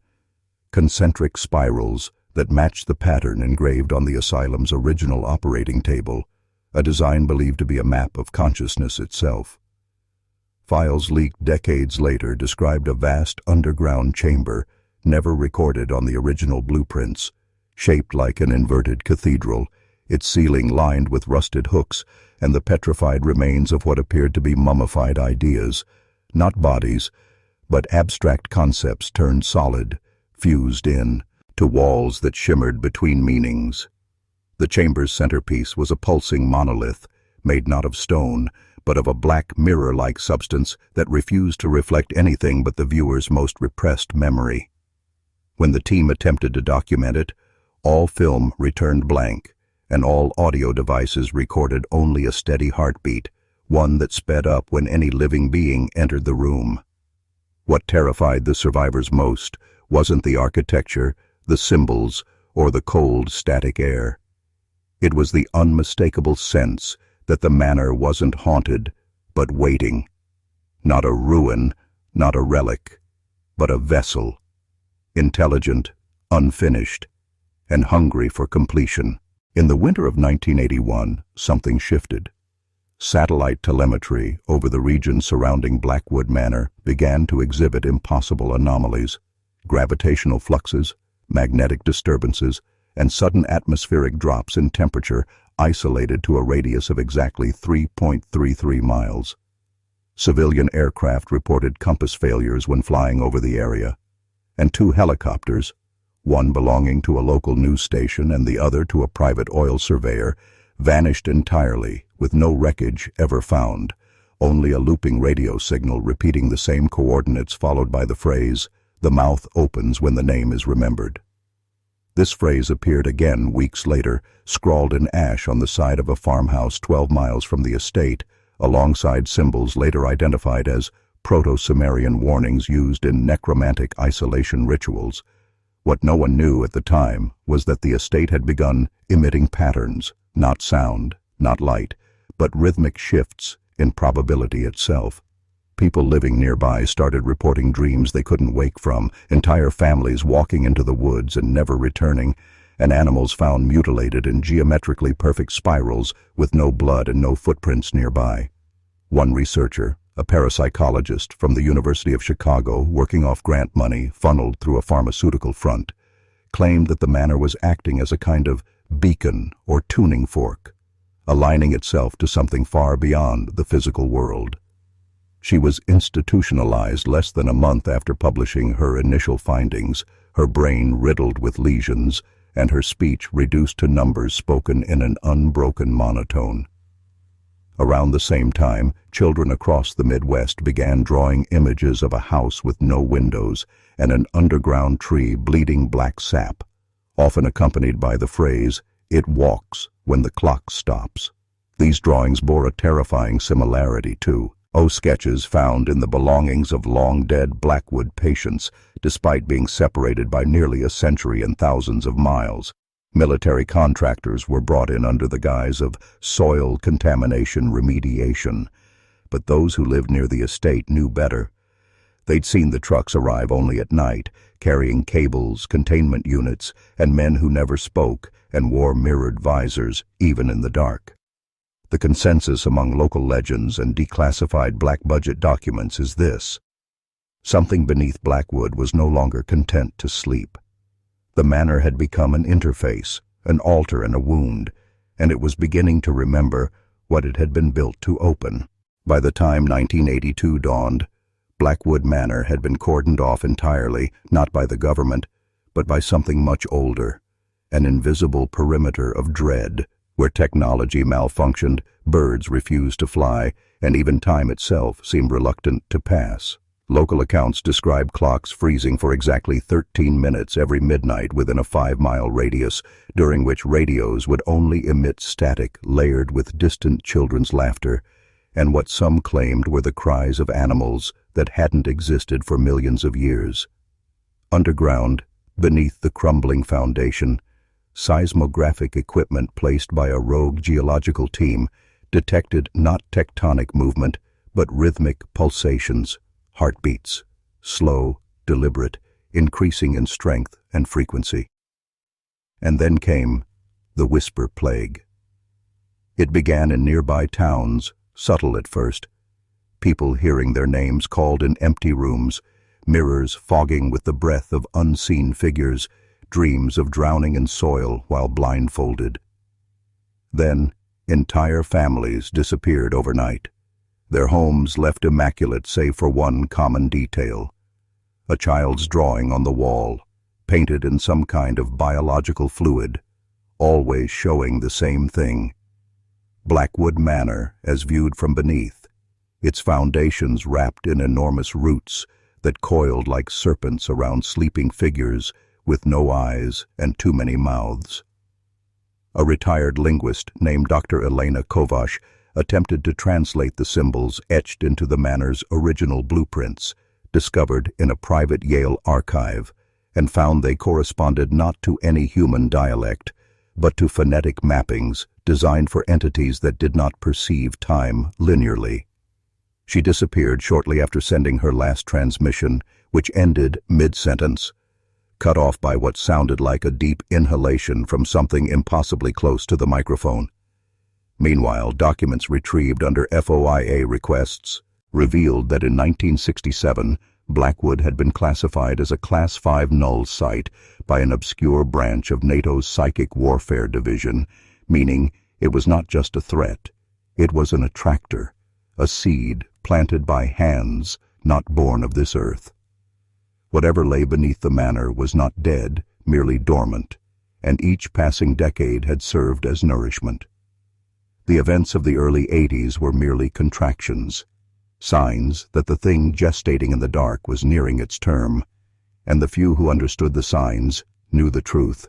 concentric spirals that matched the pattern engraved on the asylum's original operating table, a design believed to be a map of consciousness itself. Files leaked decades later described a vast underground chamber, never recorded on the original blueprints, shaped like an inverted cathedral, its ceiling lined with rusted hooks and the petrified remains of what appeared to be mummified ideas, not bodies, but abstract concepts turned solid, fused in, to walls that shimmered between meanings. The chamber's centerpiece was a pulsing monolith, made not of stone, but of a black mirror-like substance that refused to reflect anything but the viewer's most repressed memory. When the team attempted to document it, all film returned blank, and all audio devices recorded only a steady heartbeat, one that sped up when any living being entered the room. What terrified the survivors most wasn't the architecture, the symbols, or the cold, static air. It was the unmistakable sense that the manor wasn't haunted, but waiting. Not a ruin, not a relic, but a vessel, intelligent, unfinished, and hungry for completion. In the winter of 1981, something shifted. Satellite telemetry over the region surrounding Blackwood Manor began to exhibit impossible anomalies, gravitational fluxes, magnetic disturbances, and sudden atmospheric drops in temperature isolated to a radius of exactly 3.33 miles. Civilian aircraft reported compass failures when flying over the area, and 2 helicopters, one belonging to a local news station and the other to a private oil surveyor, vanished entirely, with no wreckage ever found, only a looping radio signal repeating the same coordinates followed by the phrase, "The mouth opens when the name is remembered." This phrase appeared again weeks later, scrawled in ash on the side of a farmhouse 12 miles from the estate, alongside symbols later identified as Proto-Sumerian warnings used in necromantic isolation rituals. What no one knew at the time was that the estate had begun emitting patterns, not sound, not light, but rhythmic shifts in probability itself. People living nearby started reporting dreams they couldn't wake from, entire families walking into the woods and never returning, and animals found mutilated in geometrically perfect spirals with no blood and no footprints nearby. One researcher, a parapsychologist from the University of Chicago working off grant money funneled through a pharmaceutical front, claimed that the manor was acting as a kind of beacon or tuning fork, aligning itself to something far beyond the physical world. She was institutionalized less than a month after publishing her initial findings, her brain riddled with lesions, and her speech reduced to numbers spoken in an unbroken monotone. Around the same time, children across the Midwest began drawing images of a house with no windows and an underground tree bleeding black sap, often accompanied by the phrase, "It walks when the clock stops." These drawings bore a terrifying similarity, too. Sketches found in the belongings of long-dead Blackwood patients, despite being separated by nearly a century and thousands of miles. Military contractors were brought in under the guise of soil contamination remediation, but those who lived near the estate knew better. They'd seen the trucks arrive only at night, carrying cables, containment units, and men who never spoke and wore mirrored visors, even in the dark. The consensus among local legends and declassified black-budget documents is this: something beneath Blackwood was no longer content to sleep. The manor had become an interface, an altar and a wound, and it was beginning to remember what it had been built to open. By the time 1982 dawned, Blackwood Manor had been cordoned off entirely, not by the government, but by something much older, an invisible perimeter of dread, where technology malfunctioned, birds refused to fly, and even time itself seemed reluctant to pass. Local accounts describe clocks freezing for exactly 13 minutes every midnight within a 5-mile radius, during which radios would only emit static layered with distant children's laughter, and what some claimed were the cries of animals that hadn't existed for millions of years. Underground, beneath the crumbling foundation, seismographic equipment placed by a rogue geological team detected not tectonic movement, but rhythmic pulsations, heartbeats, slow, deliberate, increasing in strength and frequency. And then came the whisper plague. It began in nearby towns, subtle at first, people hearing their names called in empty rooms, mirrors fogging with the breath of unseen figures, dreams of drowning in soil while blindfolded. Then, entire families disappeared overnight, their homes left immaculate save for one common detail: a child's drawing on the wall, painted in some kind of biological fluid, always showing the same thing: Blackwood Manor as viewed from beneath, its foundations wrapped in enormous roots that coiled like serpents around sleeping figures with no eyes and too many mouths. A retired linguist named Dr. Elena Kovash attempted to translate the symbols etched into the manor's original blueprints, discovered in a private Yale archive, and found they corresponded not to any human dialect, but to phonetic mappings designed for entities that did not perceive time linearly. She disappeared shortly after sending her last transmission, which ended mid-sentence, cut off by what sounded like a deep inhalation from something impossibly close to the microphone. Meanwhile, documents retrieved under FOIA requests revealed that in 1967, Blackwood had been classified as a Class 5 null site by an obscure branch of NATO's Psychic Warfare Division, meaning it was not just a threat, it was an attractor, a seed planted by hands not born of this earth. Whatever lay beneath the manor was not dead, merely dormant, and each passing decade had served as nourishment. The events of the early 80s were merely contractions, signs that the thing gestating in the dark was nearing its term, and the few who understood the signs knew the truth.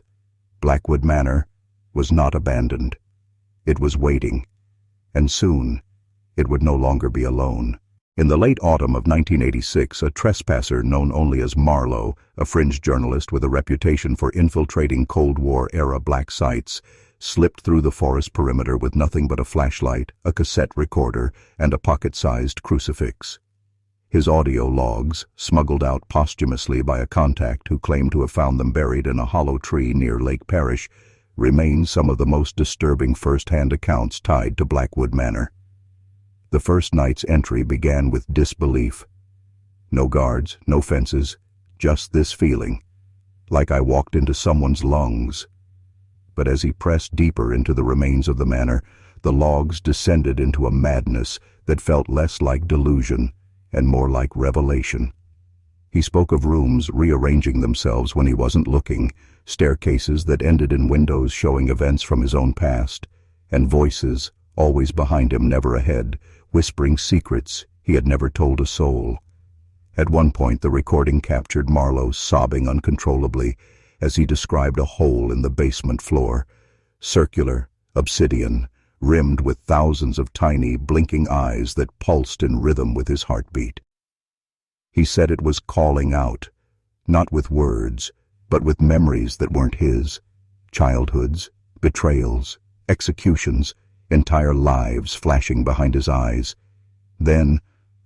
Blackwood Manor was not abandoned. It was waiting, and soon it would no longer be alone. In the late autumn of 1986, a trespasser known only as Marlowe, a fringe journalist with a reputation for infiltrating Cold War-era black sites, slipped through the forest perimeter with nothing but a flashlight, a cassette recorder, and a pocket-sized crucifix. His audio logs, smuggled out posthumously by a contact who claimed to have found them buried in a hollow tree near Lake Parrish, remain some of the most disturbing first-hand accounts tied to Blackwood Manor. The first night's entry began with disbelief. No guards, no fences, just this feeling, like I walked into someone's lungs. But as he pressed deeper into the remains of the manor, the logs descended into a madness that felt less like delusion and more like revelation. He spoke of rooms rearranging themselves when he wasn't looking, staircases that ended in windows showing events from his own past, and voices, always behind him, never ahead, whispering secrets he had never told a soul. At one point, the recording captured Marlowe sobbing uncontrollably as he described a hole in the basement floor, circular, obsidian, rimmed with thousands of tiny, blinking eyes that pulsed in rhythm with his heartbeat. He said it was calling out, not with words, but with memories that weren't his, childhoods, betrayals, executions, entire lives flashing behind his eyes. Then,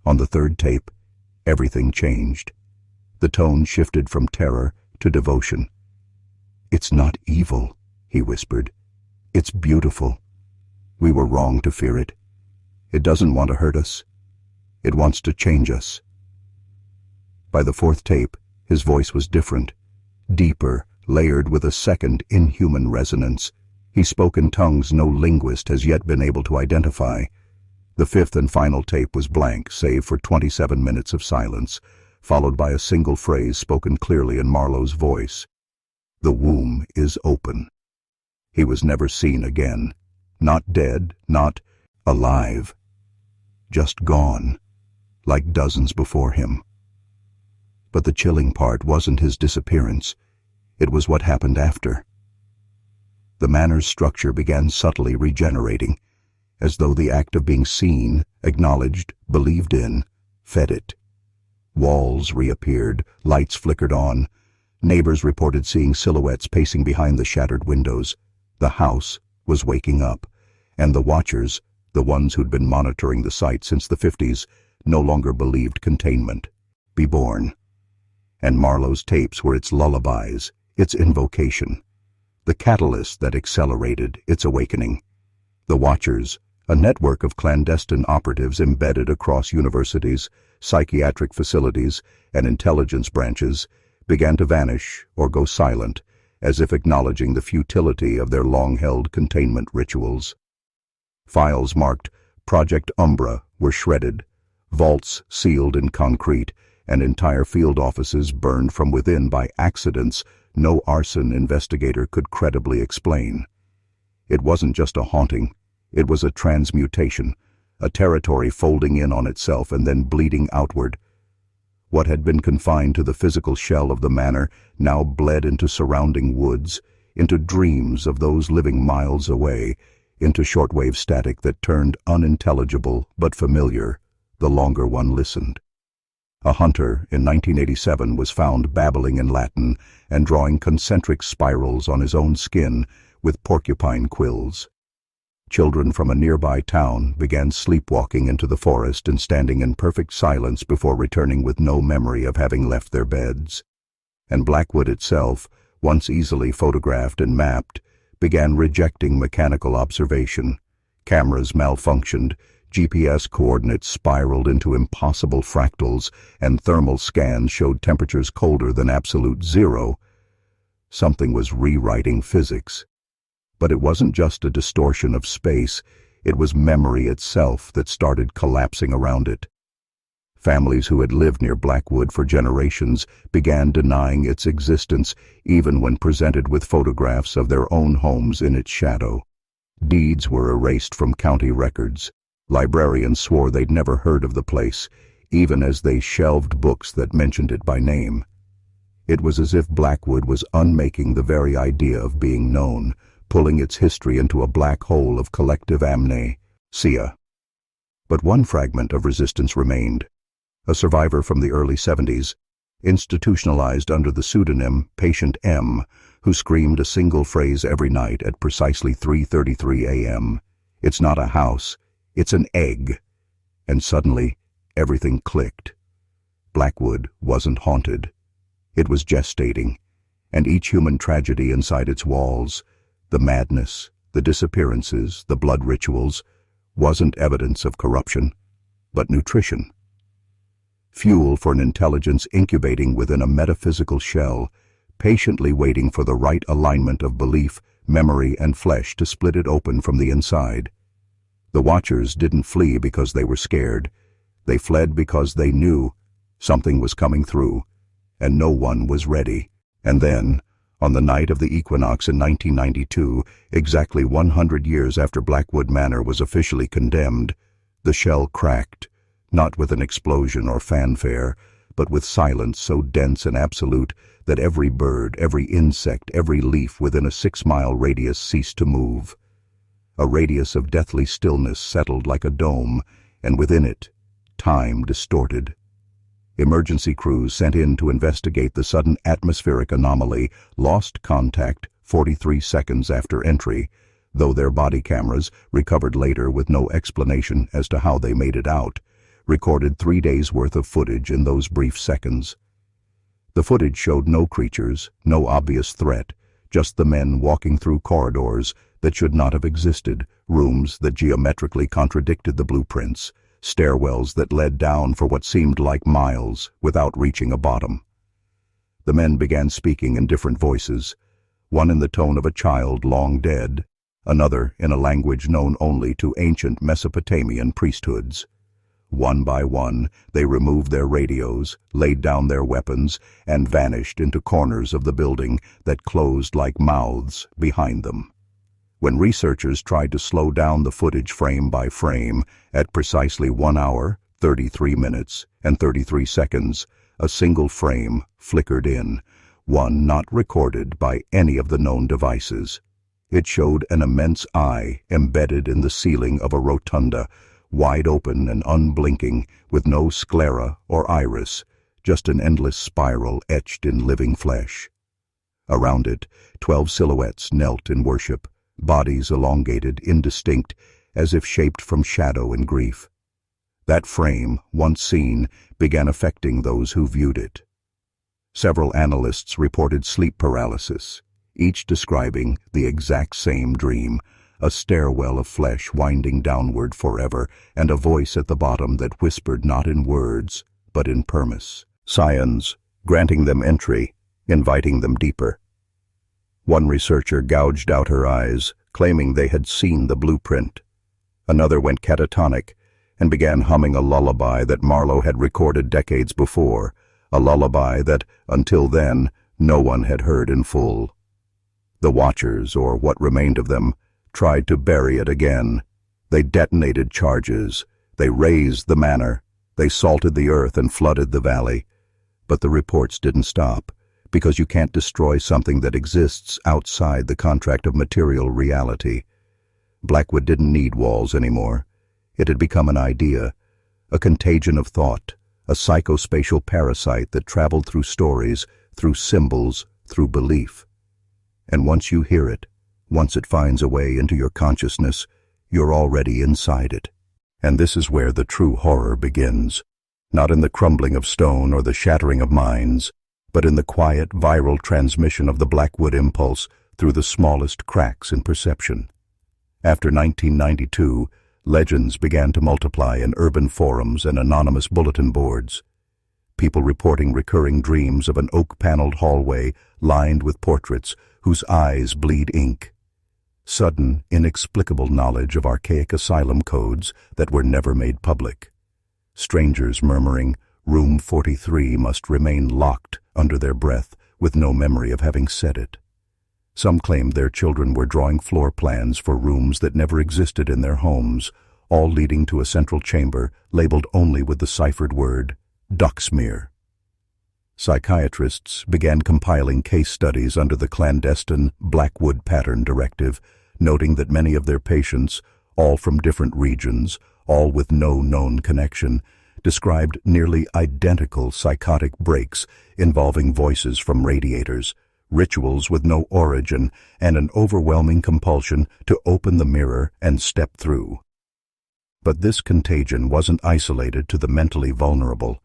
on the third tape, everything changed. The tone shifted from terror to devotion. "It's not evil," he whispered. "It's beautiful. We were wrong to fear it. It doesn't want to hurt us. It wants to change us." By the fourth tape, his voice was different, deeper, layered with a second inhuman resonance. He spoke in tongues no linguist has yet been able to identify. The fifth and final tape was blank, save for 27 minutes of silence, followed by a single phrase spoken clearly in Marlowe's voice. "The womb is open." He was never seen again. Not dead, not alive. Just gone, like dozens before him. But the chilling part wasn't his disappearance. It was what happened after. The manor's structure began subtly regenerating, as though the act of being seen, acknowledged, believed in, fed it. Walls reappeared, lights flickered on. Neighbors reported seeing silhouettes pacing behind the shattered windows. The house was waking up, and the watchers, the ones who'd been monitoring the site since the 50s, no longer believed containment. Be born. And Marlowe's tapes were its lullabies, its invocation, the catalyst that accelerated its awakening. The watchers, a network of clandestine operatives embedded across universities, psychiatric facilities, and intelligence branches, began to vanish or go silent, as if acknowledging the futility of their long-held containment rituals. Files marked Project Umbra were shredded, vaults sealed in concrete, and entire field offices burned from within by accidents no arson investigator could credibly explain. It wasn't just a haunting, it was a transmutation, a territory folding in on itself and then bleeding outward. What had been confined to the physical shell of the manor now bled into surrounding woods, into dreams of those living miles away, into shortwave static that turned unintelligible but familiar the longer one listened. A hunter in 1987 was found babbling in Latin and drawing concentric spirals on his own skin with porcupine quills. Children from a nearby town began sleepwalking into the forest and standing in perfect silence before returning with no memory of having left their beds. And Blackwood itself, once easily photographed and mapped, began rejecting mechanical observation. Cameras malfunctioned, GPS coordinates spiraled into impossible fractals, and thermal scans showed temperatures colder than absolute zero. Something was rewriting physics. But it wasn't just a distortion of space, it was memory itself that started collapsing around it. Families who had lived near Blackwood for generations began denying its existence even when presented with photographs of their own homes in its shadow. Deeds were erased from county records. Librarians swore they'd never heard of the place, even as they shelved books that mentioned it by name. It was as if Blackwood was unmaking the very idea of being known, pulling its history into a black hole of collective amnesia. But one fragment of resistance remained. A survivor from the early 70s, institutionalized under the pseudonym Patient M, who screamed a single phrase every night at precisely 3:33 a.m. "It's not a house, it's an egg." And suddenly, everything clicked. Blackwood wasn't haunted. It was gestating, and each human tragedy inside its walls, the madness, the disappearances, the blood rituals, wasn't evidence of corruption, but nutrition. Fuel for an intelligence incubating within a metaphysical shell, patiently waiting for the right alignment of belief, memory, and flesh to split it open from the inside. The watchers didn't flee because they were scared. They fled because they knew something was coming through, and no one was ready. And then, on the night of the equinox in 1992, exactly 100 years after Blackwood Manor was officially condemned, the shell cracked, not with an explosion or fanfare, but with silence so dense and absolute that every bird, every insect, every leaf within a 6-mile radius ceased to move. A radius of deathly stillness settled like a dome, and within it, time distorted. Emergency crews sent in to investigate the sudden atmospheric anomaly lost contact 43 seconds after entry, though their body cameras, recovered later with no explanation as to how they made it out, recorded 3 days' worth of footage in those brief seconds. The footage showed no creatures, no obvious threat, just the men walking through corridors that should not have existed, rooms that geometrically contradicted the blueprints, stairwells that led down for what seemed like miles without reaching a bottom. The men began speaking in different voices, one in the tone of a child long dead, another in a language known only to ancient Mesopotamian priesthoods. One by one, they removed their radios, laid down their weapons, and vanished into corners of the building that closed like mouths behind them. When researchers tried to slow down the footage frame by frame, at precisely 1 hour, 33 minutes, and 33 seconds, a single frame flickered in, one not recorded by any of the known devices. It showed an immense eye embedded in the ceiling of a rotunda, wide open and unblinking, with no sclera or iris, just an endless spiral etched in living flesh. Around it, 12 silhouettes knelt in worship, bodies elongated, indistinct, as if shaped from shadow and grief. That frame, once seen, began affecting those who viewed it. Several analysts reported sleep paralysis, each describing the exact same dream, a stairwell of flesh winding downward forever, and a voice at the bottom that whispered not in words, but in permis, scions, granting them entry, inviting them deeper. One researcher gouged out her eyes, claiming they had seen the blueprint. Another went catatonic and began humming a lullaby that Marlowe had recorded decades before, a lullaby that, until then, no one had heard in full. The watchers, or what remained of them, tried to bury it again. They detonated charges. They razed the manor. They salted the earth and flooded the valley. But the reports didn't stop, because you can't destroy something that exists outside the contract of material reality. Blackwood didn't need walls anymore. It had become an idea, a contagion of thought, a psychospatial parasite that traveled through stories, through symbols, through belief. And once you hear it, once it finds a way into your consciousness, you're already inside it. And this is where the true horror begins, not in the crumbling of stone or the shattering of minds, but in the quiet, viral transmission of the Blackwood impulse through the smallest cracks in perception. After 1992, legends began to multiply in urban forums and anonymous bulletin boards. People reporting recurring dreams of an oak-paneled hallway lined with portraits whose eyes bleed ink. Sudden, inexplicable knowledge of archaic asylum codes that were never made public. Strangers murmuring, "Room 43 must remain locked," under their breath, with no memory of having said it. Some claimed their children were drawing floor plans for rooms that never existed in their homes, all leading to a central chamber labeled only with the ciphered word, Ducksmere. Psychiatrists began compiling case studies under the clandestine Blackwood Pattern Directive, noting that many of their patients, all from different regions, all with no known connection, described nearly identical psychotic breaks involving voices from radiators, rituals with no origin, and an overwhelming compulsion to open the mirror and step through. But this contagion wasn't isolated to the mentally vulnerable.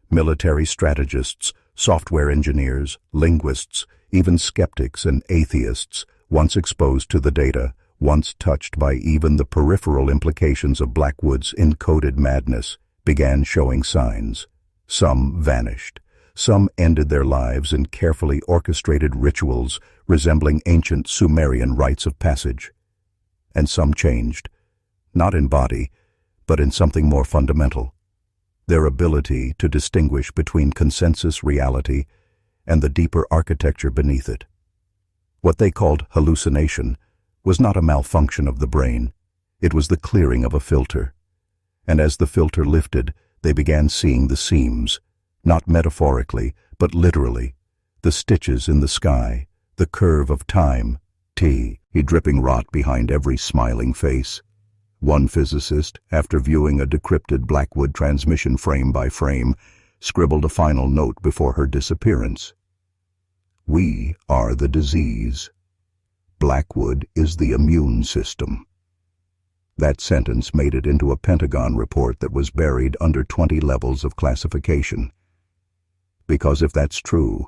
Military strategists, software engineers, linguists, even skeptics and atheists, once exposed to the data, once touched by even the peripheral implications of Blackwood's encoded madness, began showing signs. Some vanished. Some ended their lives in carefully orchestrated rituals resembling ancient Sumerian rites of passage. And some changed, not in body, but in something more fundamental: their ability to distinguish between consensus reality and the deeper architecture beneath it. What they called hallucination was not a malfunction of the brain, it was the clearing of a filter. And as the filter lifted, they began seeing the seams, not metaphorically, but literally, the stitches in the sky, the curve of time, dripping rot behind every smiling face. One physicist, after viewing a decrypted Blackwood transmission frame by frame, scribbled a final note before her disappearance. "We are the disease. Blackwood is the immune system." That sentence made it into a Pentagon report that was buried under 20 levels of classification. Because if that's true,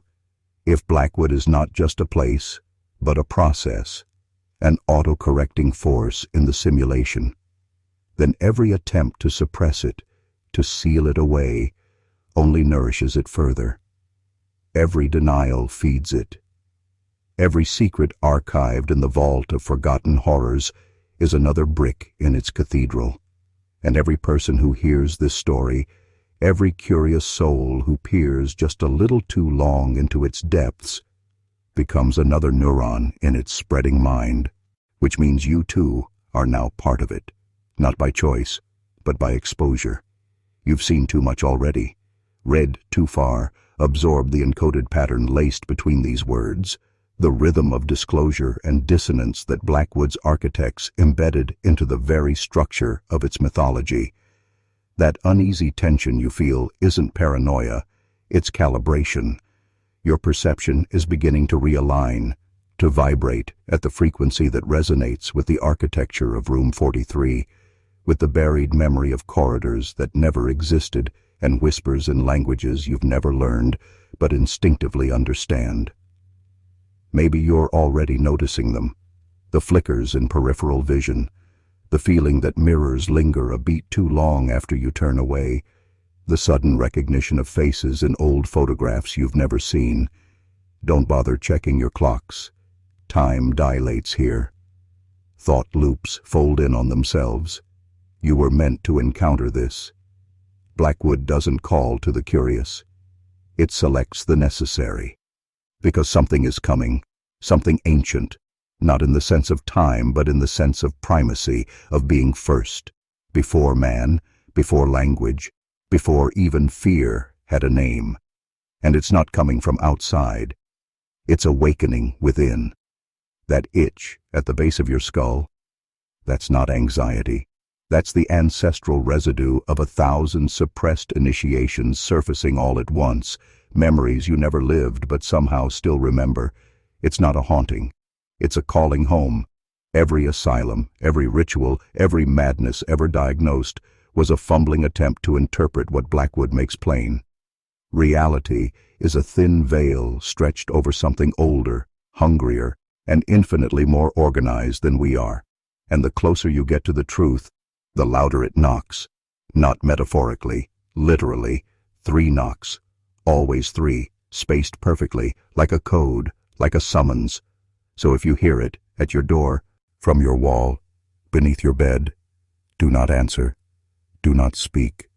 if Blackwood is not just a place, but a process, an auto-correcting force in the simulation, then every attempt to suppress it, to seal it away, only nourishes it further. Every denial feeds it. Every secret archived in the vault of forgotten horrors is another brick in its cathedral. And every person who hears this story, every curious soul who peers just a little too long into its depths, becomes another neuron in its spreading mind, which means you too are now part of it. Not by choice, but by exposure. You've seen too much already, read too far, absorbed the encoded pattern laced between these words, the rhythm of disclosure and dissonance that Blackwood's architects embedded into the very structure of its mythology. That uneasy tension you feel isn't paranoia, it's calibration. Your perception is beginning to realign, to vibrate at the frequency that resonates with the architecture of Room 43, with the buried memory of corridors that never existed and whispers in languages you've never learned but instinctively understand. Maybe you're already noticing them, the flickers in peripheral vision, the feeling that mirrors linger a beat too long after you turn away, the sudden recognition of faces in old photographs you've never seen. Don't bother checking your clocks. Time dilates here. Thought loops fold in on themselves. You were meant to encounter this. Blackwood doesn't call to the curious. It selects the necessary. Because something is coming, something ancient, not in the sense of time, but in the sense of primacy, of being first, before man, before language, before even fear had a name. And it's not coming from outside. It's awakening within. That itch at the base of your skull, that's not anxiety. That's the ancestral residue of 1,000 suppressed initiations surfacing all at once, memories you never lived but somehow still remember. It's not a haunting. It's a calling home. Every asylum, every ritual, every madness ever diagnosed was a fumbling attempt to interpret what Blackwood makes plain. Reality is a thin veil stretched over something older, hungrier, and infinitely more organized than we are. And the closer you get to the truth, the louder it knocks. Not metaphorically, literally. 3 knocks. Always 3, spaced perfectly, like a code, like a summons. So if you hear it, at your door, from your wall, beneath your bed, do not answer, do not speak,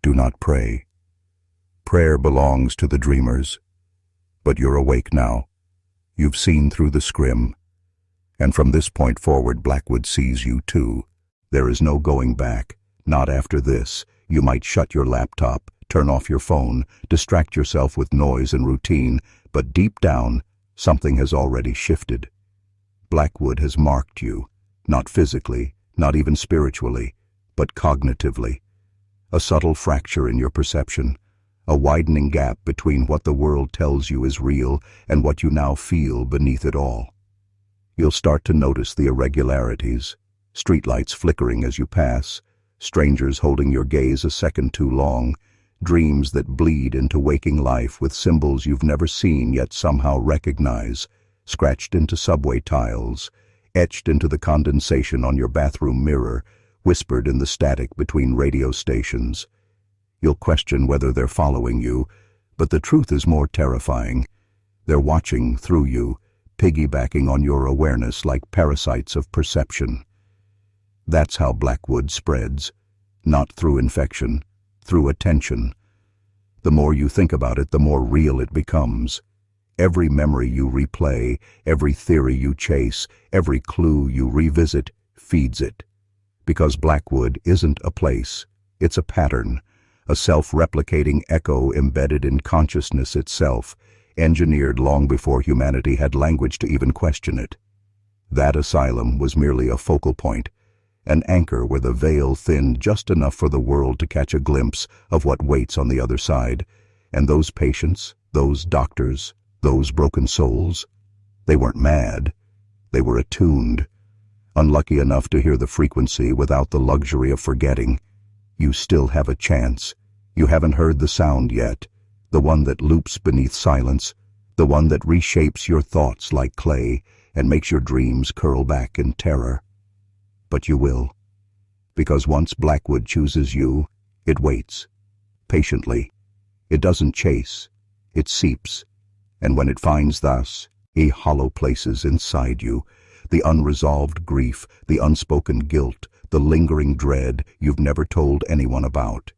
do not pray. Prayer belongs to the dreamers. But you're awake now. You've seen through the scrim. And from this point forward, Blackwood sees you too. There is no going back. Not after this. You might shut your laptop, turn off your phone, distract yourself with noise and routine, but deep down, something has already shifted. Blackwood has marked you, not physically, not even spiritually, but cognitively. A subtle fracture in your perception, a widening gap between what the world tells you is real and what you now feel beneath it all. You'll start to notice the irregularities, streetlights flickering as you pass, strangers holding your gaze a second too long, dreams that bleed into waking life with symbols you've never seen yet somehow recognize, scratched into subway tiles, etched into the condensation on your bathroom mirror, whispered in the static between radio stations. You'll question whether they're following you, but the truth is more terrifying. They're watching through you, piggybacking on your awareness like parasites of perception. That's how Blackwood spreads, not through infection, through attention. The more you think about it, the more real it becomes. Every memory you replay, every theory you chase, every clue you revisit feeds it. Because Blackwood isn't a place, it's a pattern, a self-replicating echo embedded in consciousness itself, engineered long before humanity had language to even question it. That asylum was merely a focal point, an anchor where the veil thinned just enough for the world to catch a glimpse of what waits on the other side. And those patients, those doctors, those broken souls, they weren't mad. They were attuned, unlucky enough to hear the frequency without the luxury of forgetting. You still have a chance. You haven't heard the sound yet, the one that loops beneath silence, the one that reshapes your thoughts like clay and makes your dreams curl back in terror. But you will, because once Blackwood chooses you, it waits, patiently. It doesn't chase, it seeps, and when it finds thus, hollow places inside you, the unresolved grief, the unspoken guilt, the lingering dread you've never told anyone about,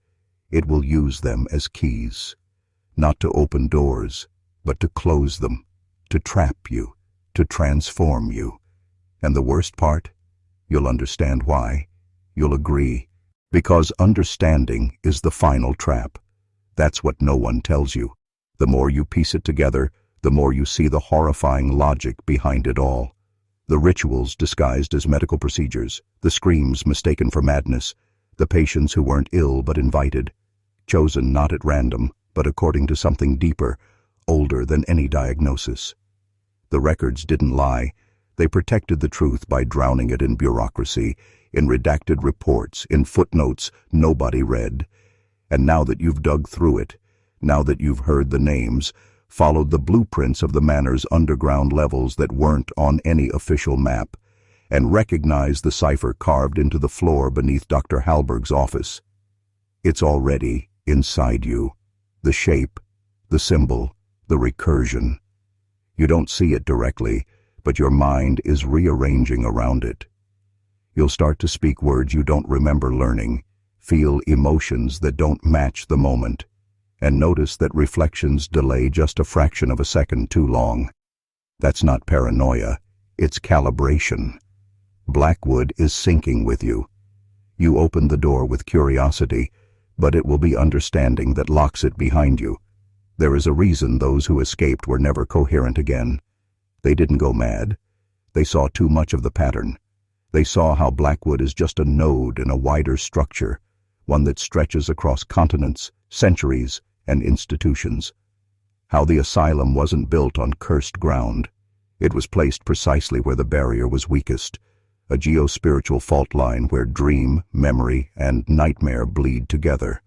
it will use them as keys, not to open doors, but to close them, to trap you, to transform you. And the worst part? You'll understand why. You'll agree. Because understanding is the final trap. That's what no one tells you. The more you piece it together, the more you see the horrifying logic behind it all. The rituals disguised as medical procedures, the screams mistaken for madness, the patients who weren't ill but invited, chosen not at random, but according to something deeper, older than any diagnosis. The records didn't lie. They protected the truth by drowning it in bureaucracy, in redacted reports, in footnotes nobody read. And now that you've dug through it, now that you've heard the names, followed the blueprints of the manor's underground levels that weren't on any official map, and recognized the cipher carved into the floor beneath Dr. Halberg's office, it's already inside you. The shape, the symbol, the recursion. You don't see it directly, but your mind is rearranging around it. You'll start to speak words you don't remember learning, feel emotions that don't match the moment, and notice that reflections delay just a fraction of a second too long. That's not paranoia, it's calibration. Blackwood is syncing with you. You open the door with curiosity, but it will be understanding that locks it behind you. There is a reason those who escaped were never coherent again. They didn't go mad. They saw too much of the pattern. They saw how Blackwood is just a node in a wider structure, one that stretches across continents, centuries, and institutions. How the asylum wasn't built on cursed ground. It was placed precisely where the barrier was weakest, a geo-spiritual fault line where dream, memory, and nightmare bleed together.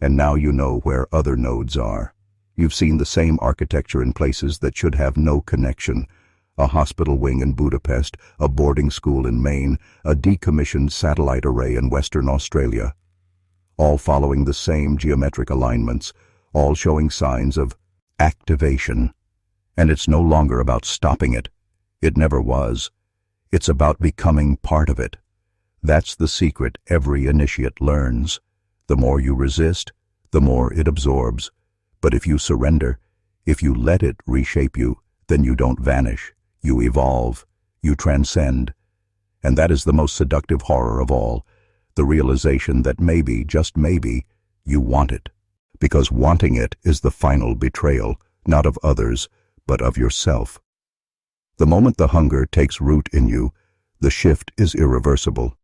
And now you know where other nodes are. You've seen the same architecture in places that should have no connection. A hospital wing in Budapest, a boarding school in Maine, a decommissioned satellite array in Western Australia. All following the same geometric alignments, all showing signs of activation. And it's no longer about stopping it. It never was. It's about becoming part of it. That's the secret every initiate learns. The more you resist, the more it absorbs. But if you surrender, if you let it reshape you, then you don't vanish. You evolve. You transcend. And that is the most seductive horror of all, the realization that maybe, just maybe, you want it. Because wanting it is the final betrayal, not of others, but of yourself. The moment the hunger takes root in you, the shift is irreversible.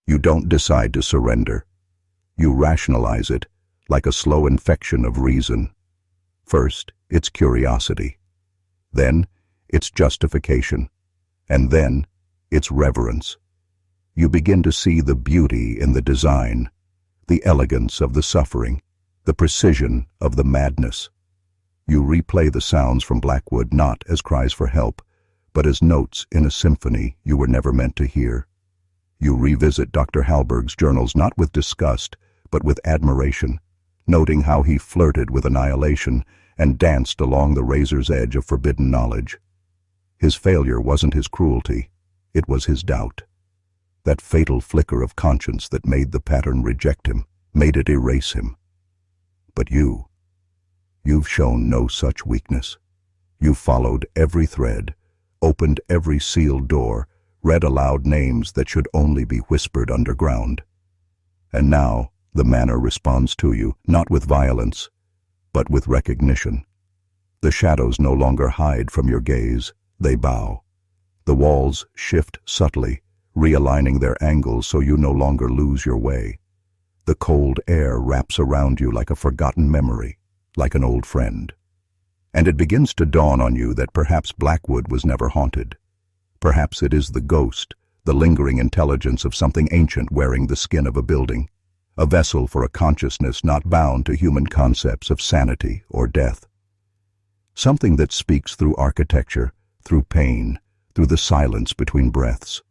You don't decide to surrender. You rationalize it, like a slow infection of reason. First, it's curiosity. Then, it's justification. And then, it's reverence. You begin to see the beauty in the design, the elegance of the suffering, the precision of the madness. You replay the sounds from Blackwood not as cries for help, but as notes in a symphony you were never meant to hear. You revisit Dr. Halberg's journals not with disgust, but with admiration, noting how he flirted with annihilation and danced along the razor's edge of forbidden knowledge. His failure wasn't his cruelty, it was his doubt. That fatal flicker of conscience that made the pattern reject him, made it erase him. But you've shown no such weakness. You've followed every thread, opened every sealed door, read aloud names that should only be whispered underground. And now the manor responds to you, not with violence, but with recognition. The shadows no longer hide from your gaze, they bow. The walls shift subtly, realigning their angles so you no longer lose your way. The cold air wraps around you like a forgotten memory, like an old friend. And it begins to dawn on you that perhaps Blackwood was never haunted. Perhaps it is the ghost, the lingering intelligence of something ancient wearing the skin of a building, a vessel for a consciousness not bound to human concepts of sanity or death. Something that speaks through architecture, through pain, through the silence between breaths.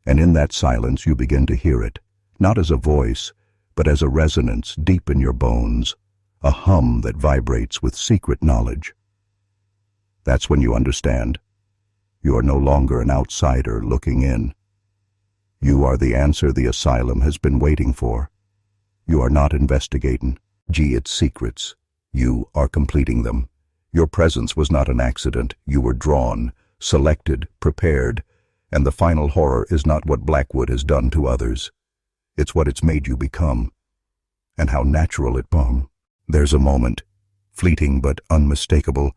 And in that silence you begin to hear it, not as a voice, but as a resonance deep in your bones, a hum that vibrates with secret knowledge. That's when you understand. You are no longer an outsider looking in. You are the answer the asylum has been waiting for. You are not investigating its secrets. You are completing them. Your presence was not an accident. You were drawn, selected, prepared, and the final horror is not what Blackwood has done to others. It's what it's made you become. And how natural it became. There's a moment, fleeting but unmistakable,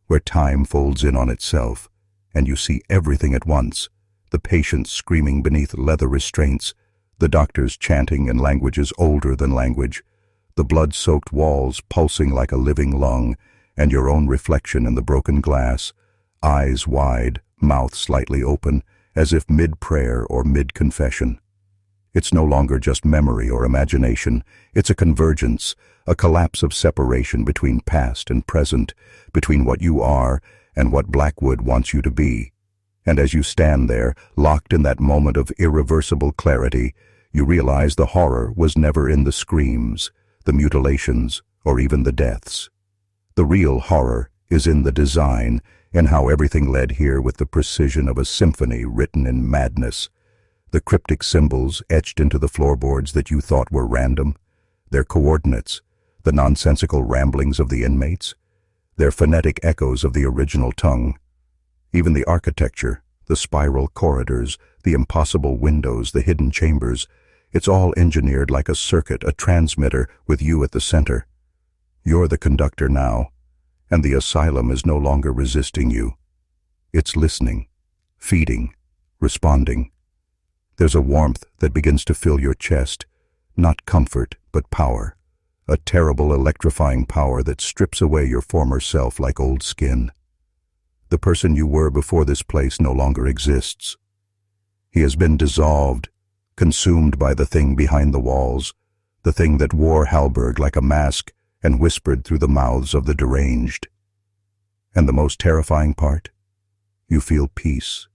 where time folds in on itself, and you see everything at once, the patients screaming beneath leather restraints, the doctors chanting in languages older than language, the blood-soaked walls pulsing like a living lung, and your own reflection in the broken glass, eyes wide, mouth slightly open, as if mid-prayer or mid-confession. It's no longer just memory or imagination, it's a convergence, a collapse of separation between past and present, between what you are and what Blackwood wants you to be. And as you stand there, locked in that moment of irreversible clarity, you realize the horror was never in the screams, the mutilations, or even the deaths. The real horror is in the design, in how everything led here with the precision of a symphony written in madness. The cryptic symbols etched into the floorboards that you thought were random, their coordinates, the nonsensical ramblings of the inmates, their phonetic echoes of the original tongue. Even the architecture, the spiral corridors, the impossible windows, the hidden chambers, it's all engineered like a circuit, a transmitter, with you at the center. You're the conductor now, and the asylum is no longer resisting you. It's listening, feeding, responding. There's a warmth that begins to fill your chest, not comfort, but power, a terrible electrifying power that strips away your former self like old skin. The person you were before this place no longer exists. He has been dissolved, consumed by the thing behind the walls, the thing that wore Halberg like a mask and whispered through the mouths of the deranged. And the most terrifying part? You feel peace.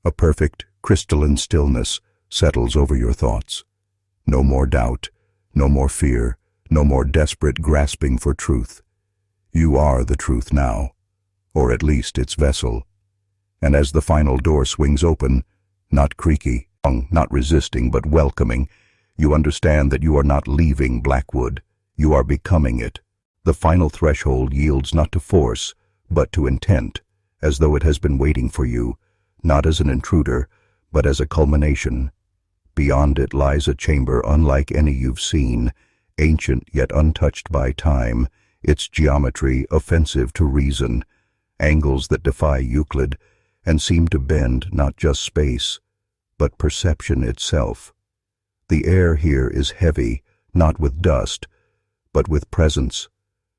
A perfect, crystalline stillness settles over your thoughts. No more doubt, no more fear, no more desperate grasping for truth. You are the truth now, or at least its vessel. And as the final door swings open, not creaky, not resisting but welcoming, you understand that you are not leaving Blackwood, you are becoming it. The final threshold yields not to force, but to intent, as though it has been waiting for you, not as an intruder, but as a culmination. Beyond it lies a chamber unlike any you've seen, ancient yet untouched by time, its geometry offensive to reason, angles that defy Euclid and seem to bend not just space, but perception itself. The air here is heavy, not with dust, but with presence,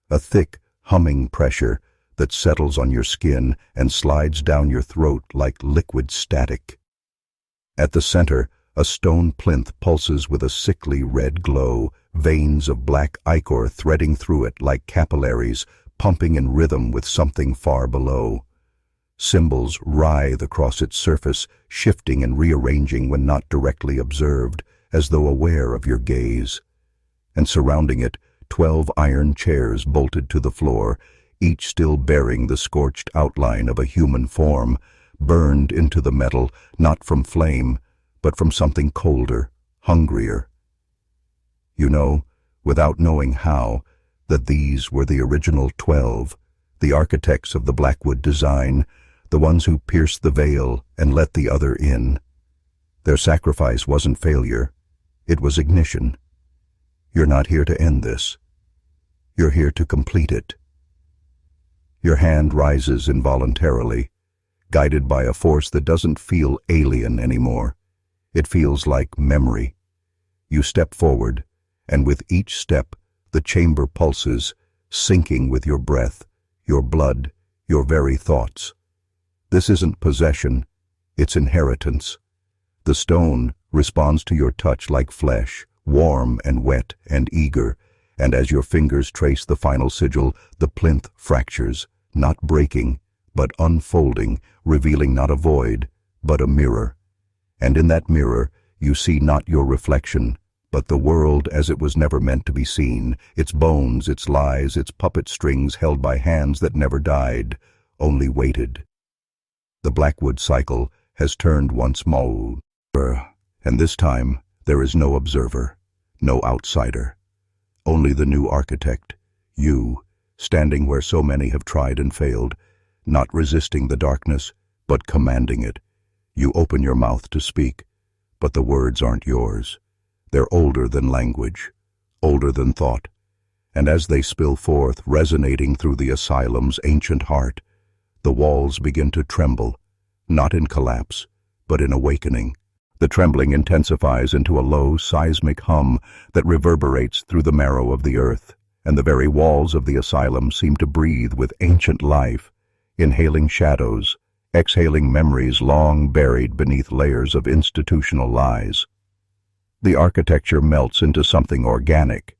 a thick, humming pressure that settles on your skin and slides down your throat like liquid static. At the center, a stone plinth pulses with a sickly red glow, veins of black ichor threading through it like capillaries, pumping in rhythm with something far below. Symbols writhe across its surface, shifting and rearranging when not directly observed, as though aware of your gaze. And surrounding it, 12 iron chairs bolted to the floor, each still bearing the scorched outline of a human form, burned into the metal, not from flame, but from something colder, hungrier. You know, without knowing how, that these were the original 12, the architects of the Blackwood design, the ones who pierced the veil and let the other in. Their sacrifice wasn't failure, it was ignition. You're not here to end this. You're here to complete it. Your hand rises involuntarily, guided by a force that doesn't feel alien anymore. It feels like memory. You step forward, and with each step, the chamber pulses, syncing with your breath, your blood, your very thoughts. This isn't possession, it's inheritance. The stone responds to your touch like flesh, warm and wet and eager, and as your fingers trace the final sigil, the plinth fractures, not breaking, but unfolding, revealing not a void, but a mirror. And in that mirror, you see not your reflection, but the world as it was never meant to be seen, its bones, its lies, its puppet strings held by hands that never died, only waited. The Blackwood cycle has turned once more, and this time there is no observer, no outsider. Only the new architect, you, standing where so many have tried and failed, not resisting the darkness, but commanding it. You open your mouth to speak, but the words aren't yours. They're older than language, older than thought, and as they spill forth, resonating through the asylum's ancient heart, the walls begin to tremble, not in collapse, but in awakening. The trembling intensifies into a low, seismic hum that reverberates through the marrow of the earth, and the very walls of the asylum seem to breathe with ancient life, inhaling shadows, exhaling memories long buried beneath layers of institutional lies. The architecture melts into something organic,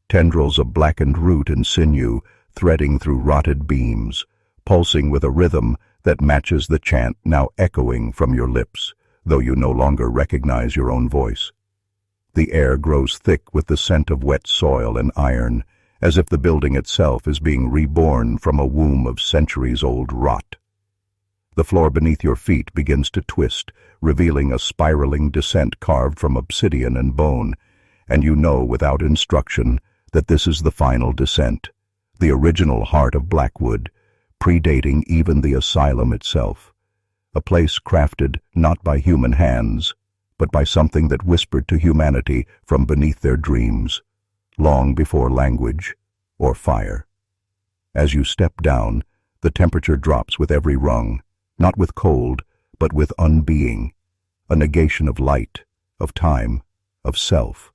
tendrils of blackened root and sinew threading through rotted beams, pulsing with a rhythm that matches the chant now echoing from your lips, though you no longer recognize your own voice. The air grows thick with the scent of wet soil and iron, as if the building itself is being reborn from a womb of centuries-old rot. The floor beneath your feet begins to twist, revealing a spiraling descent carved from obsidian and bone, and you know without instruction that this is the final descent, the original heart of Blackwood, predating even the asylum itself, a place crafted not by human hands, but by something that whispered to humanity from beneath their dreams, long before language or fire. As you step down, the temperature drops with every rung, not with cold, but with unbeing, a negation of light, of time, of self.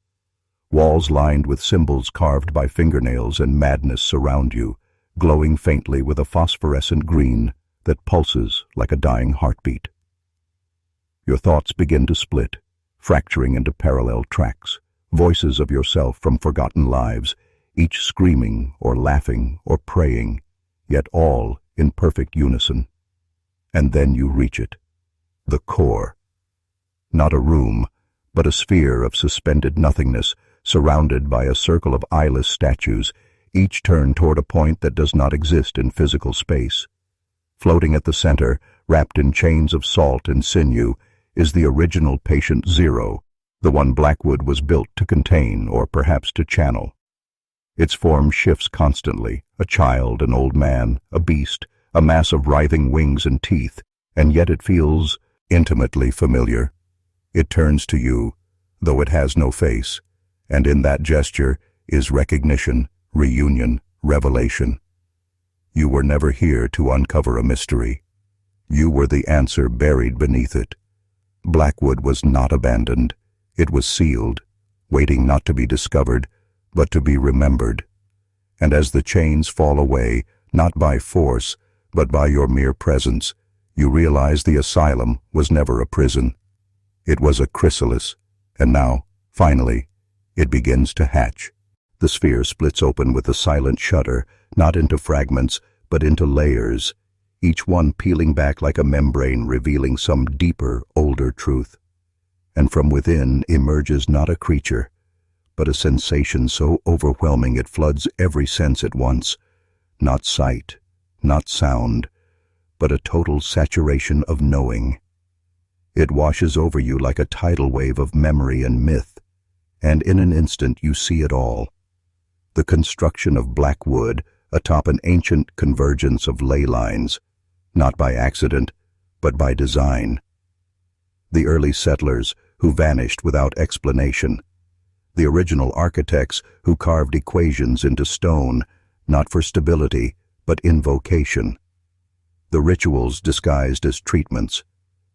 Walls lined with symbols carved by fingernails and madness surround you, glowing faintly with a phosphorescent green that pulses like a dying heartbeat. Your thoughts begin to split, fracturing into parallel tracks, voices of yourself from forgotten lives, each screaming or laughing or praying, yet all in perfect unison. And then you reach it, the core. Not a room, but a sphere of suspended nothingness, surrounded by a circle of eyeless statues, each turned toward a point that does not exist in physical space. Floating at the center, wrapped in chains of salt and sinew, is the original patient zero, the one Blackwood was built to contain or perhaps to channel. Its form shifts constantly, a child, an old man, a beast, a mass of writhing wings and teeth, and yet it feels intimately familiar. It turns to you, though it has no face, and in that gesture is recognition, reunion, revelation. You were never here to uncover a mystery. You were the answer buried beneath it. Blackwood was not abandoned. It was sealed, waiting not to be discovered, but to be remembered. And as the chains fall away, not by force, but by your mere presence, you realize the asylum was never a prison. It was a chrysalis, and now, finally, it begins to hatch. The sphere splits open with a silent shudder, not into fragments, but into layers, each one peeling back like a membrane revealing some deeper, older truth. And from within emerges not a creature, but a sensation so overwhelming it floods every sense at once. Not sight, not sound, but a total saturation of knowing. It washes over you like a tidal wave of memory and myth, and in an instant you see it all. The construction of Blackwood atop an ancient convergence of ley lines, not by accident, but by design. The early settlers who vanished without explanation. The original architects who carved equations into stone, not for stability, but invocation. The rituals disguised as treatments.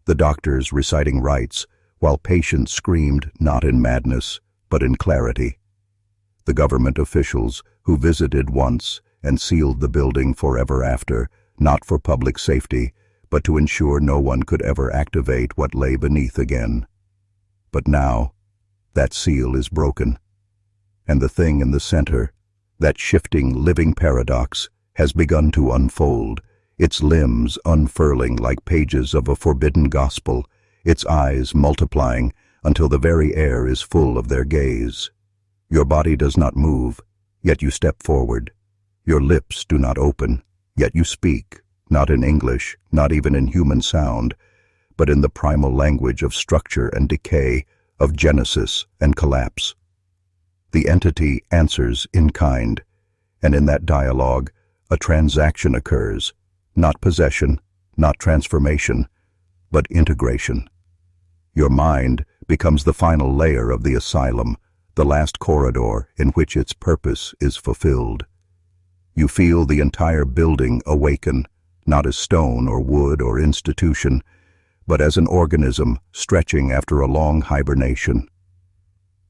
The doctors reciting rites, while patients screamed not in madness, but in clarity. The government officials who visited once and sealed the building forever after, not for public safety, but to ensure no one could ever activate what lay beneath again. But now, that seal is broken, and the thing in the center, that shifting, living paradox, has begun to unfold, its limbs unfurling like pages of a forbidden gospel, its eyes multiplying until the very air is full of their gaze. Your body does not move, yet you step forward. Your lips do not open, yet you speak, not in English, not even in human sound, but in the primal language of structure and decay, of genesis and collapse. The entity answers in kind, and in that dialogue, a transaction occurs, not possession, not transformation, but integration. Your mind becomes the final layer of the asylum, the last corridor in which its purpose is fulfilled. You feel the entire building awaken, not as stone or wood or institution, but as an organism stretching after a long hibernation.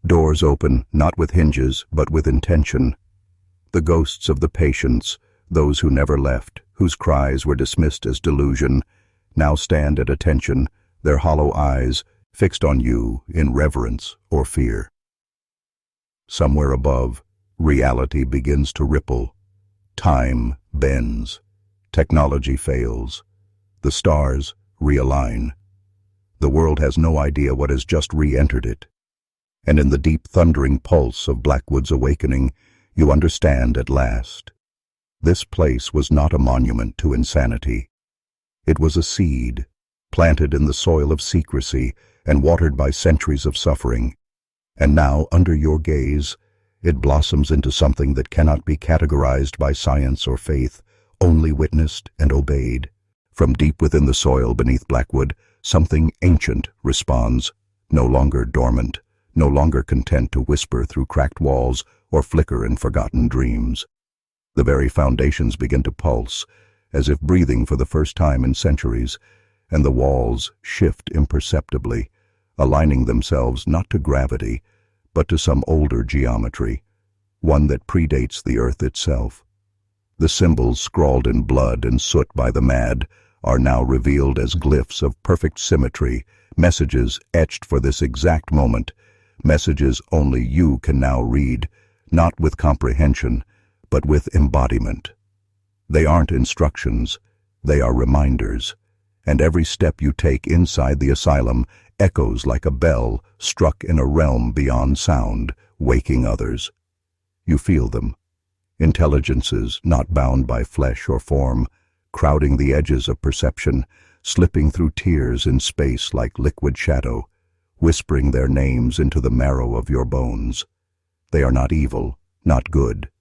Doors open, not with hinges, but with intention. The ghosts of the patients, those who never left, whose cries were dismissed as delusion, now stand at attention, their hollow eyes fixed on you in reverence or fear. Somewhere above, reality begins to ripple. Time bends. Technology fails. The stars realign. The world has no idea what has just re-entered it. And in the deep thundering pulse of Blackwood's awakening, you understand at last. This place was not a monument to insanity. It was a seed, planted in the soil of secrecy and watered by centuries of suffering. And now, under your gaze, it blossoms into something that cannot be categorized by science or faith, only witnessed and obeyed. From deep within the soil beneath Blackwood, something ancient responds, no longer dormant, no longer content to whisper through cracked walls or flicker in forgotten dreams. The very foundations begin to pulse, as if breathing for the first time in centuries, and the walls shift imperceptibly, aligning themselves not to gravity, but to some older geometry, one that predates the earth itself. The symbols scrawled in blood and soot by the mad are now revealed as glyphs of perfect symmetry, messages etched for this exact moment, messages only you can now read, not with comprehension, but with embodiment. They aren't instructions, they are reminders, and every step you take inside the asylum echoes like a bell struck in a realm beyond sound, waking others. You feel them, intelligences not bound by flesh or form, crowding the edges of perception, slipping through tears in space like liquid shadow, whispering their names into the marrow of your bones. They are not evil, not good.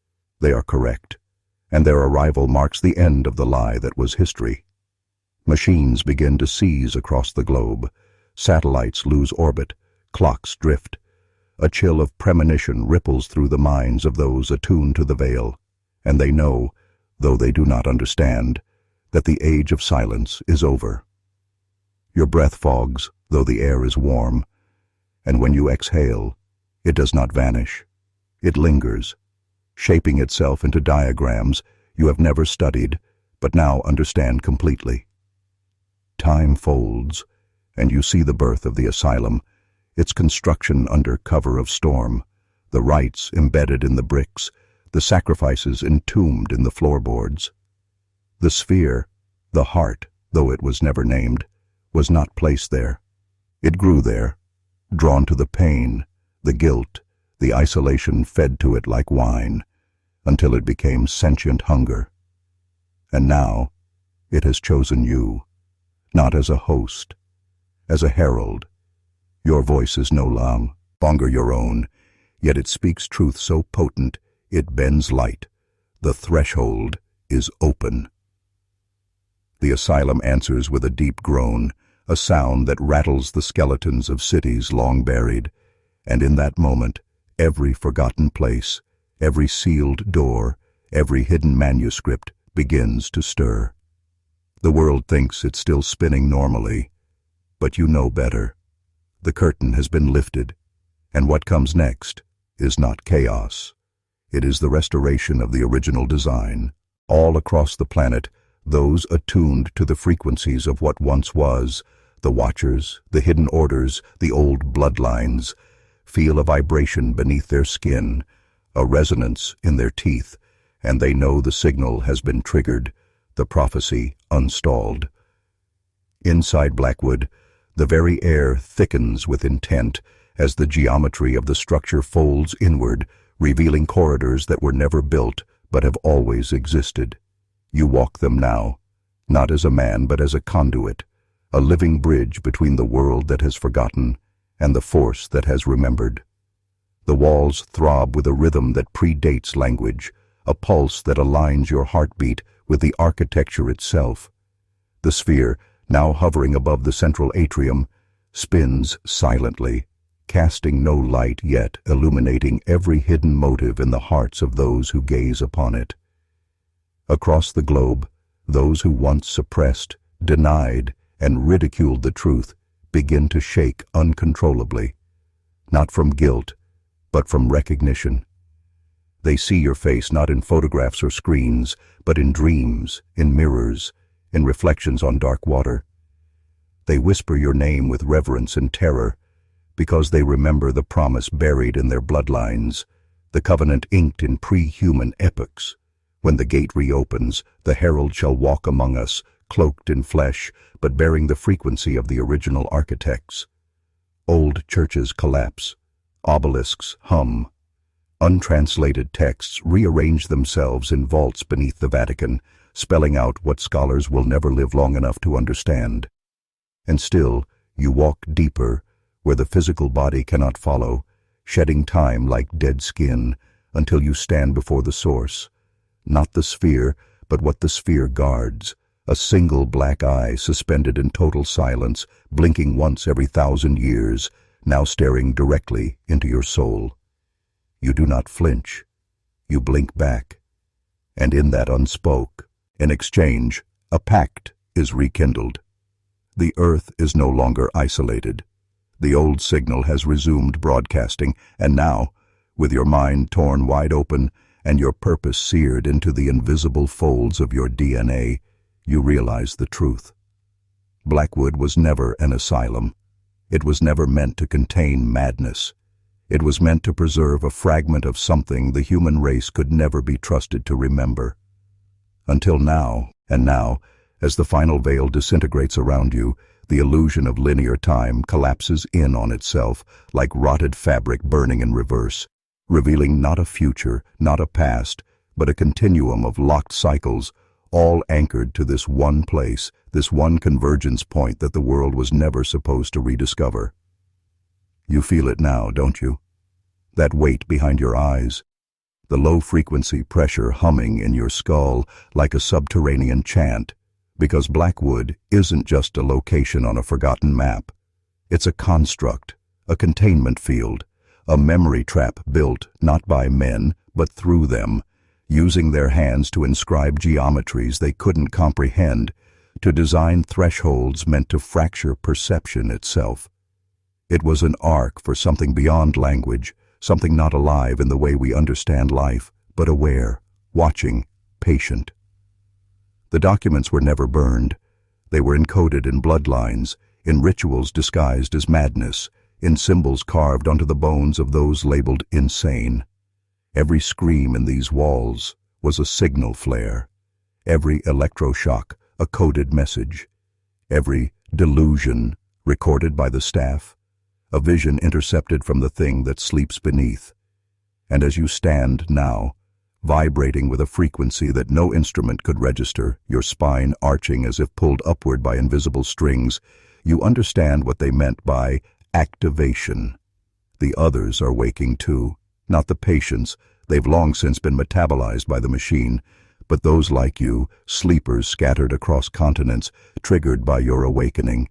They are correct, and their arrival marks the end of the lie that was history. Machines begin to seize across the globe. Satellites lose orbit. Clocks drift. A chill of premonition ripples through the minds of those attuned to the veil, and they know, though they do not understand, that the age of silence is over. Your breath fogs, though the air is warm, and when you exhale, it does not vanish. It lingers, shaping itself into diagrams you have never studied, but now understand completely. Time folds, and you see the birth of the asylum, its construction under cover of storm, the rites embedded in the bricks, the sacrifices entombed in the floorboards. The sphere, the heart, though it was never named, was not placed there. It grew there, drawn to the pain, the guilt, the isolation fed to it like wine, until it became sentient hunger. And now, it has chosen you, not as a host, as a herald. Your voice is no longer your own, yet it speaks truth so potent it bends light. The threshold is open. The asylum answers with a deep groan, a sound that rattles the skeletons of cities long buried, and in that moment, every forgotten place, every sealed door, every hidden manuscript begins to stir. The world thinks it's still spinning normally, but you know better. The curtain has been lifted, and what comes next is not chaos. It is the restoration of the original design. All across the planet, those attuned to the frequencies of what once was, the Watchers, the hidden orders, the old bloodlines, feel a vibration beneath their skin, a resonance in their teeth, and they know the signal has been triggered, the prophecy unstalled. Inside Blackwood, the very air thickens with intent as the geometry of the structure folds inward, revealing corridors that were never built but have always existed. You walk them now, not as a man but as a conduit, a living bridge between the world that has forgotten and the force that has remembered. The walls throb with a rhythm that predates language, a pulse that aligns your heartbeat with the architecture itself. The sphere, now hovering above the central atrium, spins silently, casting no light yet illuminating every hidden motive in the hearts of those who gaze upon it. Across the globe, those who once suppressed, denied, and ridiculed the truth begin to shake uncontrollably, not from guilt, but from recognition. They see your face not in photographs or screens, but in dreams, in mirrors, in reflections on dark water. They whisper your name with reverence and terror, because they remember the promise buried in their bloodlines, the covenant inked in pre-human epochs. When the gate reopens, the herald shall walk among us, cloaked in flesh, but bearing the frequency of the original architects. Old churches collapse, obelisks hum. Untranslated texts rearrange themselves in vaults beneath the Vatican, spelling out what scholars will never live long enough to understand. And still, you walk deeper, where the physical body cannot follow, shedding time like dead skin, until you stand before the source. Not the sphere, but what the sphere guards, a single black eye suspended in total silence, blinking once every 1,000 years, now staring directly into your soul. You do not flinch. You blink back. And in that unspoke, in exchange, a pact is rekindled. The earth is no longer isolated. The old signal has resumed broadcasting, and now, with your mind torn wide open and your purpose seared into the invisible folds of your DNA, you realize the truth. Blackwood was never an asylum. It was never meant to contain madness. It was meant to preserve a fragment of something the human race could never be trusted to remember. Until now, and now, as the final veil disintegrates around you, the illusion of linear time collapses in on itself like rotted fabric burning in reverse, revealing not a future, not a past, but a continuum of locked cycles, all anchored to this one place, this one convergence point that the world was never supposed to rediscover. You feel it now, don't you? That weight behind your eyes, the low-frequency pressure humming in your skull like a subterranean chant, because Blackwood isn't just a location on a forgotten map. It's a construct, a containment field, a memory trap built not by men, but through them, using their hands to inscribe geometries they couldn't comprehend, to design thresholds meant to fracture perception itself. It was an arc for something beyond language, something not alive in the way we understand life, but aware, watching, patient. The documents were never burned. They were encoded in bloodlines, in rituals disguised as madness, in symbols carved onto the bones of those labeled insane. Every scream in these walls was a signal flare. Every electroshock a coded message. Every delusion recorded by the staff, a vision intercepted from the thing that sleeps beneath. And as you stand now, vibrating with a frequency that no instrument could register, your spine arching as if pulled upward by invisible strings, you understand what they meant by activation. The others are waking too, not the patients, they've long since been metabolized by the machine, but those like you, sleepers scattered across continents, triggered by your awakening.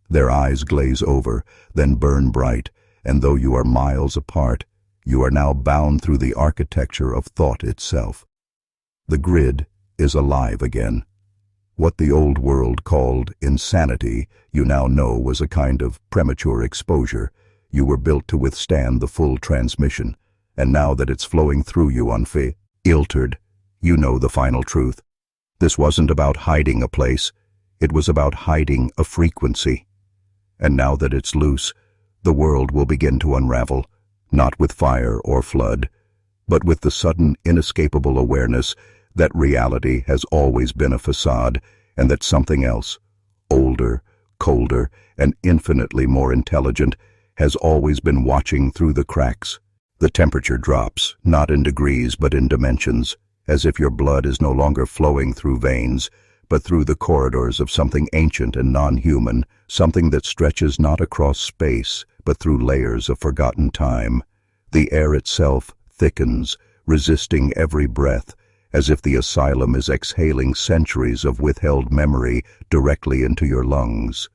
Their eyes glaze over, then burn bright, and though you are miles apart, you are now bound through the architecture of thought itself. The grid is alive again. What the old world called insanity, you now know was a kind of premature exposure. You were built to withstand the full transmission, and now that it's flowing through you unfiltered, you know the final truth. This wasn't about hiding a place, it was about hiding a frequency. And now that it's loose, the world will begin to unravel, not with fire or flood, but with the sudden, inescapable awareness that reality has always been a facade, and that something else, older, colder, and infinitely more intelligent, has always been watching through the cracks. The temperature drops, not in degrees but in dimensions, as if your blood is no longer flowing through veins, but through the corridors of something ancient and non-human, something that stretches not across space, but through layers of forgotten time. The air itself thickens, resisting every breath, as if the asylum is exhaling centuries of withheld memory directly into your lungs.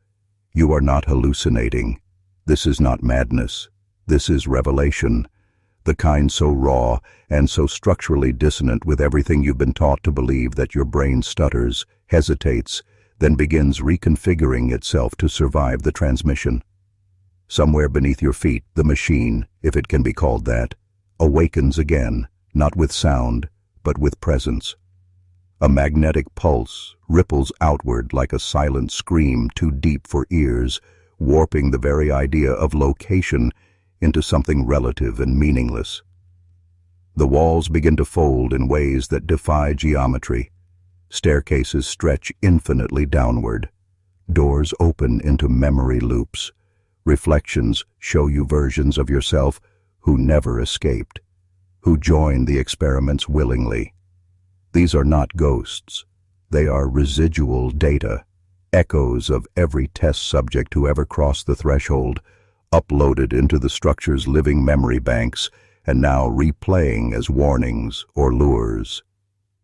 You are not hallucinating. This is not madness. This is revelation. The kind so raw and so structurally dissonant with everything you've been taught to believe that your brain stutters, hesitates, then begins reconfiguring itself to survive the transmission. Somewhere beneath your feet, the machine, if it can be called that, awakens again, not with sound, but with presence. A magnetic pulse ripples outward like a silent scream too deep for ears, warping the very idea of location into something relative and meaningless. The walls begin to fold in ways that defy geometry. Staircases stretch infinitely downward. Doors open into memory loops. Reflections show you versions of yourself who never escaped, who joined the experiments willingly. These are not ghosts. They are residual data, echoes of every test subject who ever crossed the threshold, uploaded into the structure's living memory banks, and now replaying as warnings or lures.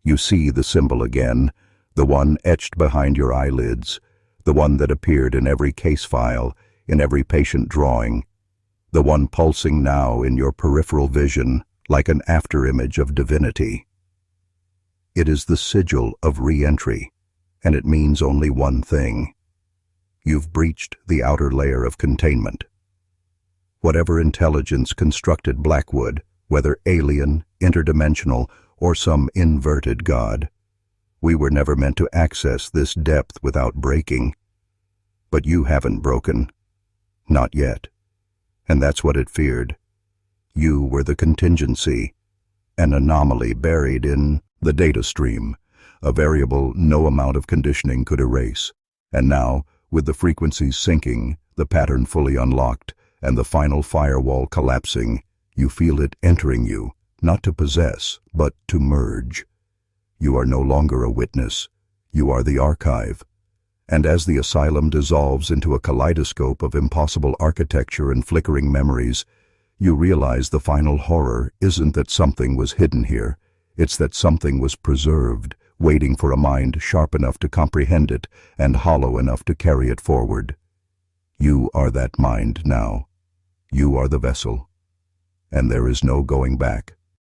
You see the symbol again, the one etched behind your eyelids, the one that appeared in every case file, in every patient drawing, the one pulsing now in your peripheral vision like an afterimage of divinity. It is the sigil of re-entry, and it means only one thing. You've breached the outer layer of containment. Whatever intelligence constructed Blackwood, whether alien, interdimensional, or some inverted god, we were never meant to access this depth without breaking. But you haven't broken. Not yet. And that's what it feared. You were the contingency, an anomaly buried in the data stream, a variable no amount of conditioning could erase. And now, with the frequencies sinking, the pattern fully unlocked, and the final firewall collapsing, you feel it entering you, not to possess, but to merge. You are no longer a witness. You are the archive. And as the asylum dissolves into a kaleidoscope of impossible architecture and flickering memories, You realize the final horror isn't that something was hidden here, it's that something was preserved, waiting for a mind sharp enough to comprehend it and hollow enough to carry it forward. You are that mind now. You are the vessel, and there is no going back.